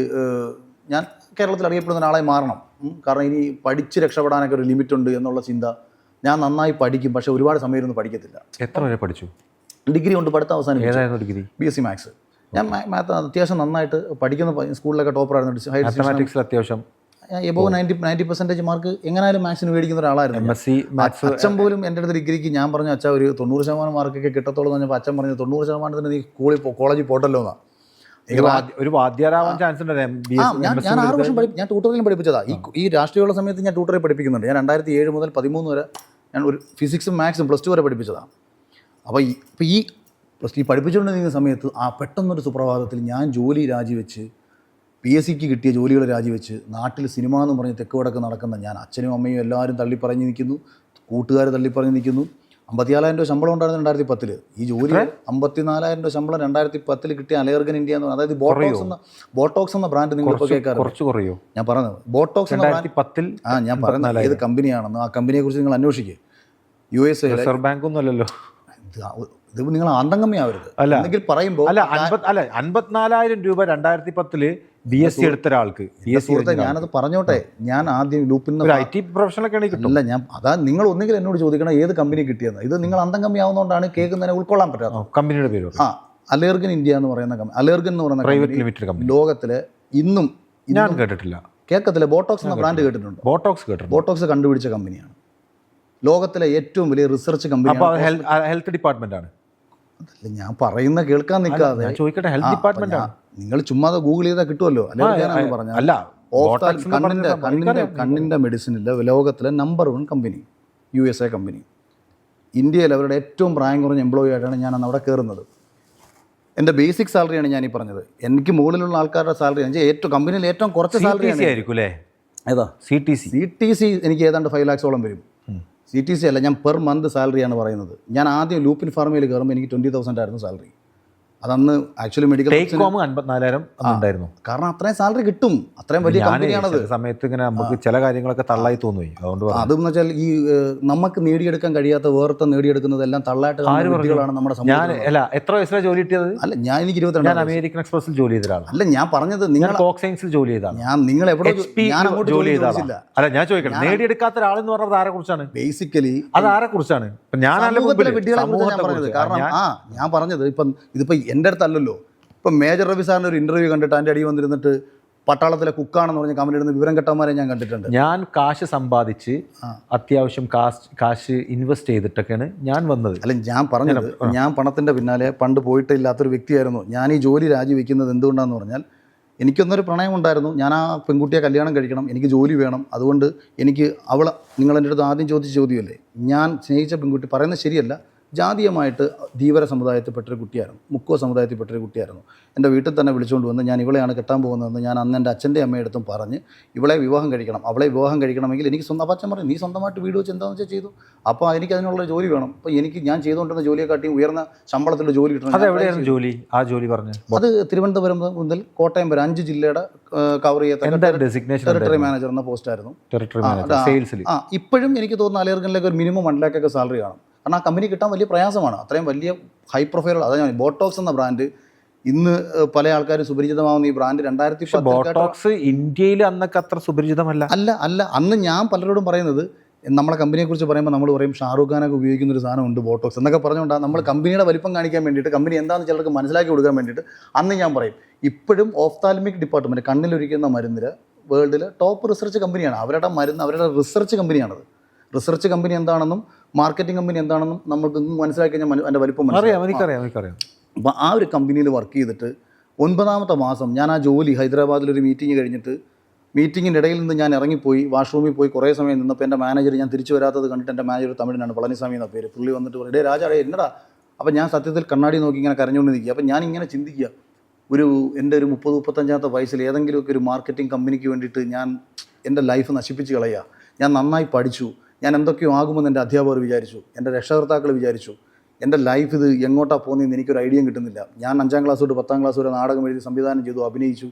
ഞാൻ കേരളത്തിൽ അറിയപ്പെടുന്ന ഒരാളായി മാറണം. കാരണം ഇനി പഠിച്ച് രക്ഷപ്പെടാനൊക്കെ ഒരു ലിമിറ്റുണ്ട് എന്നുള്ള ചിന്ത. ഞാൻ നന്നായി പഠിക്കും, പക്ഷേ ഒരുപാട് സമയമൊന്നും പഠിക്കത്തില്ല. എത്ര വരെ പഠിച്ചു? ഡിഗ്രി കൊണ്ട് പഠിത്തം അവസാനം. ഏതായിരുന്നു ഡിഗ്രി? BSc maths. ഞാൻ മാത്ത് അത്യാവശ്യം നന്നായിട്ട് പഠിക്കുന്ന, സ്കൂളിലൊക്കെ ടോപ്പറായിരുന്നു. മാത്തമാറ്റിക്സിൽ അത്യാവശ്യം എബോവ് 90% മാർക്ക് എങ്ങനെയാലും മാത്സിന് മേടിക്കുന്ന ഒരാളായിരുന്നു. അച്ഛൻ പോലും എൻ്റെ അടുത്ത് ഡിഗ്രിക്ക് ഞാൻ പറഞ്ഞു, അച്ഛാ ഒരു 90% മാർക്കൊക്കെ കിട്ടത്തുള്ളൂ എന്ന് പറഞ്ഞപ്പോൾ അച്ഛൻ പറഞ്ഞു 90% നീ കോളേജിൽ പോട്ടല്ലോ എന്നാ. ഒരു വാദ്യാരാവാൻ ചാൻസ് ഉണ്ട്. ഞാൻ 6 വർഷം ഞാൻ ട്യൂട്ടറിലും പഠിപ്പിച്ചതാ. ഈ രാഷ്ട്രീയമുള്ള സമയത്ത് ഞാൻ ട്യൂട്ടറിൽ പഠിപ്പിക്കുന്നുണ്ട്. ഞാൻ 2007 മുതൽ 13 വരെ ഞാൻ ഒരു ഫിസിക്സും മാത്സും +2 വരെ പഠിപ്പിച്ചതാണ്. അപ്പോൾ ഈ പഠിപ്പിച്ചുകൊണ്ടിരിക്കുന്ന സമയത്ത് പെട്ടെന്നൊരു സുപ്രഭാതത്തിൽ ഞാൻ ജോലി രാജിവെച്ച്, PSCക്ക് കിട്ടിയ ജോലികൾ രാജിവെച്ച്, നാട്ടിൽ സിനിമ എന്ന് പറഞ്ഞ് തെക്ക് വടക്ക് നടക്കുന്ന ഞാൻ, അച്ഛനും അമ്മയും എല്ലാവരും തള്ളിപ്പറഞ്ഞ് നിൽക്കുന്നു, കൂട്ടുകാർ തള്ളിപ്പറഞ്ഞ് നിൽക്കുന്നു. 54,000 രൂപ ശമ്പളം ഉണ്ടായിരുന്നു 2010. ഈ ജോലി 54,000 രൂപ ശമ്പളം 2010 കിട്ടിയ അലേർഗൻ ഇന്ത്യ എന്ന് പറഞ്ഞാൽ, അതായത് ബോട്ടോക്സ് എന്ന ബ്രാൻഡ് നിങ്ങളിപ്പോൾ കേൾക്കാറ്. ഞാൻ പറഞ്ഞത് ബോട്ടോക്സ് എന്ന ബ്രാൻഡ്. ഞാൻ പറഞ്ഞത് ഏത് കമ്പനിയാണെന്ന്, ആ കമ്പനിയെ കുറിച്ച് നിങ്ങൾ അന്വേഷിക്കുക. USA റിസർവ് ബാങ്ക് ഒന്നും അല്ലല്ലോ ഇത്. നിങ്ങൾ ആന്തങ്കമ്മയാവരുത്. അല്ലെങ്കിൽ പറയുമ്പോൾ 54,000 രൂപ 2010 BSc എടുത്ത ഒരാൾക്ക്. ഞാനത് പറഞ്ഞോട്ടെ, ഞാൻ ആദ്യം ലൂപ്പിൽ നിന്ന് IT പ്രൊഫഷണലൊക്കെ അല്ല, ഞാൻ അതാ നിങ്ങൾ ഒന്നുകിൽ എന്നോട് ചോദിക്കണം ഏത് കമ്പനി കിട്ടിയെന്ന്. ഇത് നിങ്ങൾ അന്തംകമ്മിയാവുന്നതുകൊണ്ടാണ് കേൾക്കുന്നതിനെ ഉൾക്കൊള്ളാൻ പറ്റാത്തത്. കമ്പനിയുടെ പേര് അലേർഗൻ ഇന്ത്യ എന്ന് പറയുന്ന കമ്പനി. അലേർഗൻ എന്ന് പറയുന്ന പ്രൈവറ്റ് ലിമിറ്റഡ് കമ്പനി ലോകത്തിലെ ഇന്നും ഞാൻ കേട്ടിട്ടില്ല. കേൾക്കത്തില്ല. ബോട്ടോക്സ് എന്ന ബ്രാൻഡ് കേട്ടിട്ടുണ്ട്? ബോട്ടോക്സ് കണ്ടുപിടിച്ച കമ്പനിയാണ്. ലോകത്തിലെ ഏറ്റവും വലിയ റിസർച്ച് കമ്പനി. ഹെൽത്ത് ഡിപ്പാർട്ട്മെന്റ് ആണ്. അതല്ല ഞാൻ പറയുന്ന കേൾക്കാൻ നിൽക്കാതെ ചോദിക്കട്ടെ. ഹെൽത്ത് ഡിപ്പാർട്ട്മെന്റ് ആണ്. നിങ്ങൾ ചുമ്മാ ഗൂഗിൾ ചെയ്താൽ കിട്ടുമല്ലോ. കണ്ണിന്റെ മെഡിസിനിൽ ലോകത്തിലെ നമ്പർ 1 കമ്പനി USA കമ്പനി. ഇന്ത്യയിൽ അവരുടെ ഏറ്റവും പ്രായം കുറഞ്ഞ എംപ്ലോയി ആയിട്ടാണ് ഞാൻ അന്ന് അവിടെ കയറുന്നത്. എൻ്റെ ബേസിക് സാലറിയാണ് ഞാനീ പറഞ്ഞത്. എനിക്ക് മുകളിലുള്ള ആൾക്കാരുടെ സാലറി ഏറ്റവും കമ്പനിയിൽ ഏറ്റവും കുറച്ച് സാലറി ആയിരിക്കും അല്ലേ? ഏതാ? CTC എനിക്ക് ഏതാണ്ട് 5 lakhs-ഓളം വരും. CTC അല്ല, ഞാൻ പെർ മന്ത് സാലറിയാണ് പറയുന്നത്. ഞാൻ ആദ്യം ലൂപ്പിൻ ഫാർമയിൽ കയറുമ്പോൾ എനിക്ക് 20,000 ആയിരുന്നു സാലറി. അതന്ന് ആക്ച്വലി മെഡിക്കൽ 54,000 ഉണ്ടായിരുന്നു. കാരണം അത്രയും സാലറി കിട്ടും. അത്രയും വലിയ കമ്പനിയാണത്. സമയത്ത് ഇങ്ങനെ നമുക്ക് ചില കാര്യങ്ങളൊക്കെ തള്ളായി തോന്നുകയും അതുകൊണ്ട് അതെന്ന് വെച്ചാൽ ഈ നമുക്ക് നേടിയെടുക്കാൻ കഴിയാത്ത വേർത്ത നേടിയെടുക്കുന്നതെല്ലാം തള്ളായിട്ട് കുട്ടികളാണ് നമ്മുടെ സമൂഹം. എത്ര വയസ്സിലാണ് ജോലി കിട്ടിയത്? അല്ല, ഞാൻ എനിക്ക് 22. ഞാൻ അമേരിക്കൻ എക്സ്പ്രസിൽ ജോലി ചെയ്ത ആളാണ്. അല്ല, ഞാൻ പറഞ്ഞത് നിങ്ങൾ കോക്സൈൻസിൽ ജോലി ചെയ്താണ്. ഞാൻ നിങ്ങൾ എവിടെ ജോലി ചെയ്തില്ല. അല്ല, ഞാൻ ചോദിക്കണം, നേടിയെടുക്കാത്ത ഒരാളെന്ന് പറഞ്ഞത് ആരെ കുറിച്ചാണ്? ബേസിക്കലി അത് ആരെ കുറിച്ചാണ്? കാരണം ഞാൻ പറഞ്ഞത് ഇതിപ്പോ എന്റെ അടുത്തല്ലല്ലോ. ഇപ്പം മേജർ രവി സാറിൻ്റെ ഒരു ഇൻ്റർവ്യൂ കണ്ടിട്ട് അതിൻ്റെ അടി വന്നിരുന്നിട്ട് പട്ടാളത്തിലെ കുക്കാണെന്ന് പറഞ്ഞ കമന്റ് ഇടുന്ന വിവരം കെട്ടന്മാരെ ഞാൻ കണ്ടിട്ടുണ്ട്. ഞാൻ കാശ് സമ്പാദിച്ച് അത്യാവശ്യം കാശ് ഇൻവെസ്റ്റ് ചെയ്തിട്ടൊക്കെയാണ് ഞാൻ വന്നത്. അല്ല, ഞാൻ പറഞ്ഞത് ഞാൻ പണത്തിൻ്റെ പിന്നാലെ പണ്ട് പോയിട്ടില്ലാത്തൊരു വ്യക്തിയായിരുന്നു. ഞാൻ ഈ ജോലി രാജിവെക്കുന്നത് എന്തുകൊണ്ടാണെന്ന് പറഞ്ഞാൽ എനിക്കൊന്നൊരു പ്രണയം ഉണ്ടായിരുന്നു. ഞാൻ ആ പെൺകുട്ടിയെ കല്യാണം കഴിക്കണം, എനിക്ക് ജോലി വേണം. അതുകൊണ്ട് എനിക്ക് അവളെ, നിങ്ങൾ എൻ്റെ അടുത്ത് ആദ്യം ചോദിച്ച ചോദ്യമല്ലേ, ഞാൻ സ്നേഹിച്ച പെൺകുട്ടി പറയുന്നത് ശരിയല്ല, ജാതീയമായിട്ട് ധീവര സമുദായത്തിൽപ്പെട്ടൊരു കുട്ടിയായിരുന്നു, മുക്കോ സമുദായത്തിൽപ്പെട്ടൊരു കുട്ടിയായിരുന്നു. എൻ്റെ വീട്ടിൽ തന്നെ വിളിച്ചുകൊണ്ട് വന്ന് ഞാൻ ഇവളെയാണ് കെട്ടാൻ പോകുന്നതെന്ന് ഞാൻ അന്ന് എൻ്റെ അച്ഛൻ്റെ അമ്മയടുത്തും പറഞ്ഞ് ഇവളെ വിവാഹം കഴിക്കണം, അവളെ വിവാഹം കഴിക്കണമെങ്കിൽ എനിക്ക് സ്വന്തം. അപ്പോൾ അച്ഛൻ പറഞ്ഞു, നീ സ്വന്തമായിട്ട് വീട് വെച്ച് എന്താണെന്ന് വെച്ചാൽ ചെയ്തു. അപ്പോൾ എനിക്ക് അതിനുള്ള ജോലി വേണം. അപ്പോൾ എനിക്ക് ഞാൻ ചെയ്തുകൊണ്ടിരുന്ന ജോലിയെക്കാട്ടിയും ഉയർന്ന ശമ്പളത്തിലുള്ള ജോലി കിട്ടണം. അത് തിരുവനന്തപുരം മുതൽ കോട്ടയം വരെ 5 ജില്ലയുടെ കവർ ചെയ്യാത്ത ടെറിട്ടറി മാനേജർ എന്ന പോസ്റ്റായിരുന്നു. ഇപ്പോഴും എനിക്ക് തോന്നുന്നു അലേർഗനിലേക്ക് ഒരു മിനിമം 1 lakh ഒക്കെ സാലറി കാണും. കാരണം ആ കമ്പനി കിട്ടാൻ വലിയ പ്രയാസമാണ്. അത്രയും വലിയ ഹൈ പ്രൊഫൈലുള്ള. അതാ ഞാൻ ബോട്ടോക്സ് എന്ന ബ്രാൻഡ് ഇന്ന് പല ആൾക്കാരും സുപരിചിതമാവുന്ന ഈ ബ്രാൻഡ് 2010 ബോട്ടോക്സ് ഇന്ത്യയിൽ അന്നൊക്കെ അത്ര സുപരിചിതമല്ല. അല്ല അന്ന് ഞാൻ പലരോടും പറയുന്നത് നമ്മളെ കമ്പനിയെക്കുറിച്ച് പറയുമ്പോൾ നമ്മൾ പറയും ഷാറൂഖ് ഖാനൊക്കെ ഉപയോഗിക്കുന്ന ഒരു സാധനം ഉണ്ട് ബോട്ടോക്സ് എന്നൊക്കെ പറഞ്ഞുകൊണ്ടാണ് നമ്മൾ കമ്പനിയുടെ വലിപ്പം കാണിക്കാൻ വേണ്ടിയിട്ട് കമ്പനി എന്താണെന്ന് ചിലർക്ക് മനസ്സിലാക്കി കൊടുക്കാൻ വേണ്ടിയിട്ട് അന്ന് ഞാൻ പറയും. ഇപ്പോഴും ഓഫ്താൽമിക് ഡിപ്പാർട്ട്മെൻറ്റ് കണ്ണിലൊഴിക്കുന്ന മരുന്നിൽ വേൾഡിൽ ടോപ്പ് റിസർച്ച് കമ്പനിയാണ്. അവരുടെ മരുന്ന് അവരുടെ റിസർച്ച് കമ്പനിയാണത്. റിസർച്ച് കമ്പനി എന്താണെന്നും മാർക്കറ്റിംഗ് കമ്പനി എന്താണെന്നും നമുക്ക് മനസ്സിലാക്കി കഴിഞ്ഞാൽ എൻ്റെ വലിപ്പം എനിക്കറിയാം. അപ്പോൾ ആ ഒരു കമ്പനിയിൽ വർക്ക് ചെയ്തിട്ട് 9ാമത്തെ മാസം ഞാൻ ആ ജോലി ഹൈദരാബാദിലൊരു മീറ്റിംഗ് കഴിഞ്ഞിട്ട് മീറ്റിങ്ങിൻ്റെ ഇടയിൽ നിന്ന് ഞാൻ ഇറങ്ങിപ്പോയി വാഷ്റൂമിൽ പോയി കുറേ സമയം നിന്നപ്പോൾ എൻ്റെ മാനേജർ ഞാൻ തിരിച്ചു വരാത്തത് കണ്ടിട്ട് എൻ്റെ മാനേജർ തമിഴിനാണ്, പളനിസ്വാമി എന്ന പേര്. പുള്ളി വന്നിട്ട് പറയും, ഡേ രാജാടേ എന്നടാ. അപ്പോൾ ഞാൻ സത്യത്തിൽ കണ്ണാടി നോക്കി ഇങ്ങനെ കരഞ്ഞുകൊണ്ട് നിൽക്കുക. അപ്പോൾ ഞാനിങ്ങനെ ചിന്തിക്കുക, എൻ്റെ ഒരു 30-35ാമത്തെ വയസ്സിൽ ഏതെങ്കിലുമൊക്കെ ഒരു മാർക്കറ്റിംഗ് കമ്പനിക്ക് വേണ്ടിയിട്ട് ഞാൻ എൻ്റെ ലൈഫ് നശിപ്പിച്ച് കളയുക. ഞാൻ നന്നായി പഠിച്ചു, ഞാൻ എന്തൊക്കെയോ ആകുമെന്ന് എൻ്റെ അധ്യാപകർ വിചാരിച്ചു, എൻ്റെ രക്ഷകർത്താക്കൾ വിചാരിച്ചു. എൻ്റെ ലൈഫ് ഇത് എങ്ങോട്ടാണ് പോകുന്നതെന്ന് എനിക്കൊരു ഐഡിയയും കിട്ടുന്നില്ല. ഞാൻ 5ാം ക്ലാസ് തൊട്ട് 10ാം ക്ലാസ് വരെ നാടകം എഴുതി സംവിധാനം ചെയ്തു, അഭിനയിച്ചു,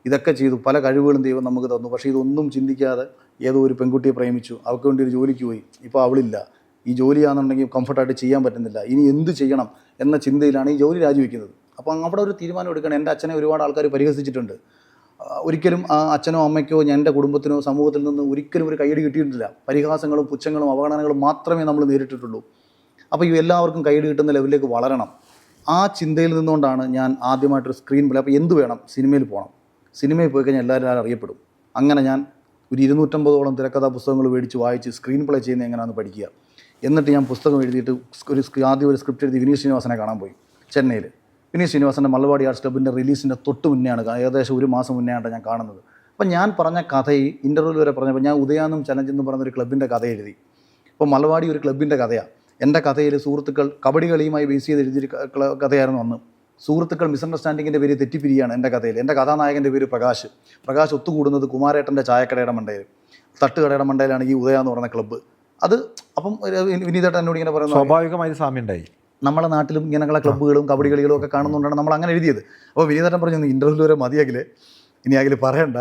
ഇതൊക്കെ ചെയ്തു, പല കഴിവുകളും ദൈവം നമുക്ക് തന്നു. പക്ഷേ ഇതൊന്നും ചിന്തിക്കാതെ ഏതോ ഒരു പെൺകുട്ടിയെ പ്രേമിച്ചു, അവൾക്ക് വേണ്ടി ഒരു ജോലിക്ക് പോയി, ഇപ്പോൾ അവളില്ല. ഈ ജോലിയാണെന്നുണ്ടെങ്കിൽ കംഫർട്ടായിട്ട് ചെയ്യാൻ പറ്റുന്നില്ല, ഇനി എന്ത് ചെയ്യണം എന്ന ചിന്തയിലാണ് ഈ ജോലി രാജിവെക്കുന്നത്. അപ്പോൾ അവിടെ ഒരു തീരുമാനം എടുക്കണം. എൻ്റെ അച്ഛനെ ഒരുപാട് ആൾക്കാർ പരിഹസിച്ചിട്ടുണ്ട്. ഒരിക്കലും ആ അച്ഛനോ അമ്മയ്ക്കോ എൻ്റെ കുടുംബത്തിനോ സമൂഹത്തിൽ നിന്ന് ഒരിക്കലും ഒരു കൈയടി കിട്ടിയിട്ടില്ല. പരിഹാസങ്ങളും പുച്ഛങ്ങളും അവഗണനകളും മാത്രമേ നമ്മൾ നേരിട്ടിട്ടുള്ളൂ. അപ്പോൾ ഈ എല്ലാവർക്കും കൈയടി കിട്ടുന്ന ലെവലിലേക്ക് വളരണം. ആ ചിന്തയിൽ നിന്നുകൊണ്ടാണ് ഞാൻ ആദ്യമായിട്ടൊരു സ്ക്രീൻ പ്ലേ. അപ്പോൾ എന്ത് വേണം, സിനിമയിൽ പോകണം. സിനിമയിൽ പോയി കഴിഞ്ഞാൽ എല്ലാവരും അറിയപ്പെടും. അങ്ങനെ ഞാൻ ഒരു 250ഓളം തിരക്കഥാ പുസ്തകങ്ങൾ മേടിച്ച് വായിച്ച് സ്ക്രീൻ പ്ലേ ചെയ്യുന്നത് എങ്ങനെയാണെന്ന് പഠിക്കുക. എന്നിട്ട് ഞാൻ പുസ്തകം എഴുതിയിട്ട് ആദ്യം ഒരു സ്ക്രിപ്റ്റ് എഴുതി വിനീത് ശ്രീനിവാസനെ കാണാൻ പോയി ചെന്നൈയിൽ. വിനീത് ശ്രീനിവാസൻ്റെ മലബാടി ആർട്സ് ക്ലബിൻ്റെ റിലീസിൻ്റെ തൊട്ട് മുന്നെയാണ്, ഏകദേശം 1 മാസം മുന്നെയാണ് ഞാൻ കാണുന്നത്. അപ്പം ഞാൻ പറഞ്ഞ കഥയിൽ ഇൻ്റർവ്യൂവിൽ വരെ പറഞ്ഞപ്പോൾ ഞാൻ ഉദയാനും ചലഞ്ച് എന്ന് പറയുന്നൊരു ക്ലബിൻ്റെ കഥ എഴുതി. അപ്പോൾ മലബാടി ഒരു ക്ലബിൻ്റെ കഥയാണ്. എൻ്റെ കഥയിൽ സുഹൃത്തുക്കൾ കബഡി കളിയുമായി ബേസ് ചെയ്ത് എഴുതിയൊരു കഥയായിരുന്നു അന്ന്. സുഹൃത്തുക്കൾ മിസ്അണ്ടർസ്റ്റാൻഡിങ്ങിൻ്റെ പേര് തെറ്റിപ്പിരിയാണ് എൻ്റെ കഥയിൽ. എൻ്റെ കഥാനായകൻ്റെ പേര് പ്രകാശ് ഒത്തുകൂടുന്നത് കുമാരേട്ടൻ്റെ ചായക്കടയുടെ മണ്ടയിൽ, തട്ടുകടയുടെ മണ്ടയിലാണ് ഈ ഉദയ എന്ന് പറയുന്ന ക്ലബ്ബ്. അത് അപ്പം വിനീതേട്ടൻ എന്നോട് ഇങ്ങനെ പറയുന്നത് സ്വാഭാവികമായി സാമ്യം ഉണ്ടായി. നമ്മളെ നാട്ടിലും ഇങ്ങനെയുള്ള ക്ലബ്ബുകളും കബഡി കളികളും ഒക്കെ കാണുന്നതുകൊണ്ടാണ് നമ്മൾ അങ്ങനെ എഴുതിയത്. അപ്പോൾ വിനീതേട്ടൻ പറഞ്ഞു, ഇൻ്റർവ്യൂവിൽ വരെ മതിയാകില്ലേ, ഇനി ആകിൽ പറയണ്ട,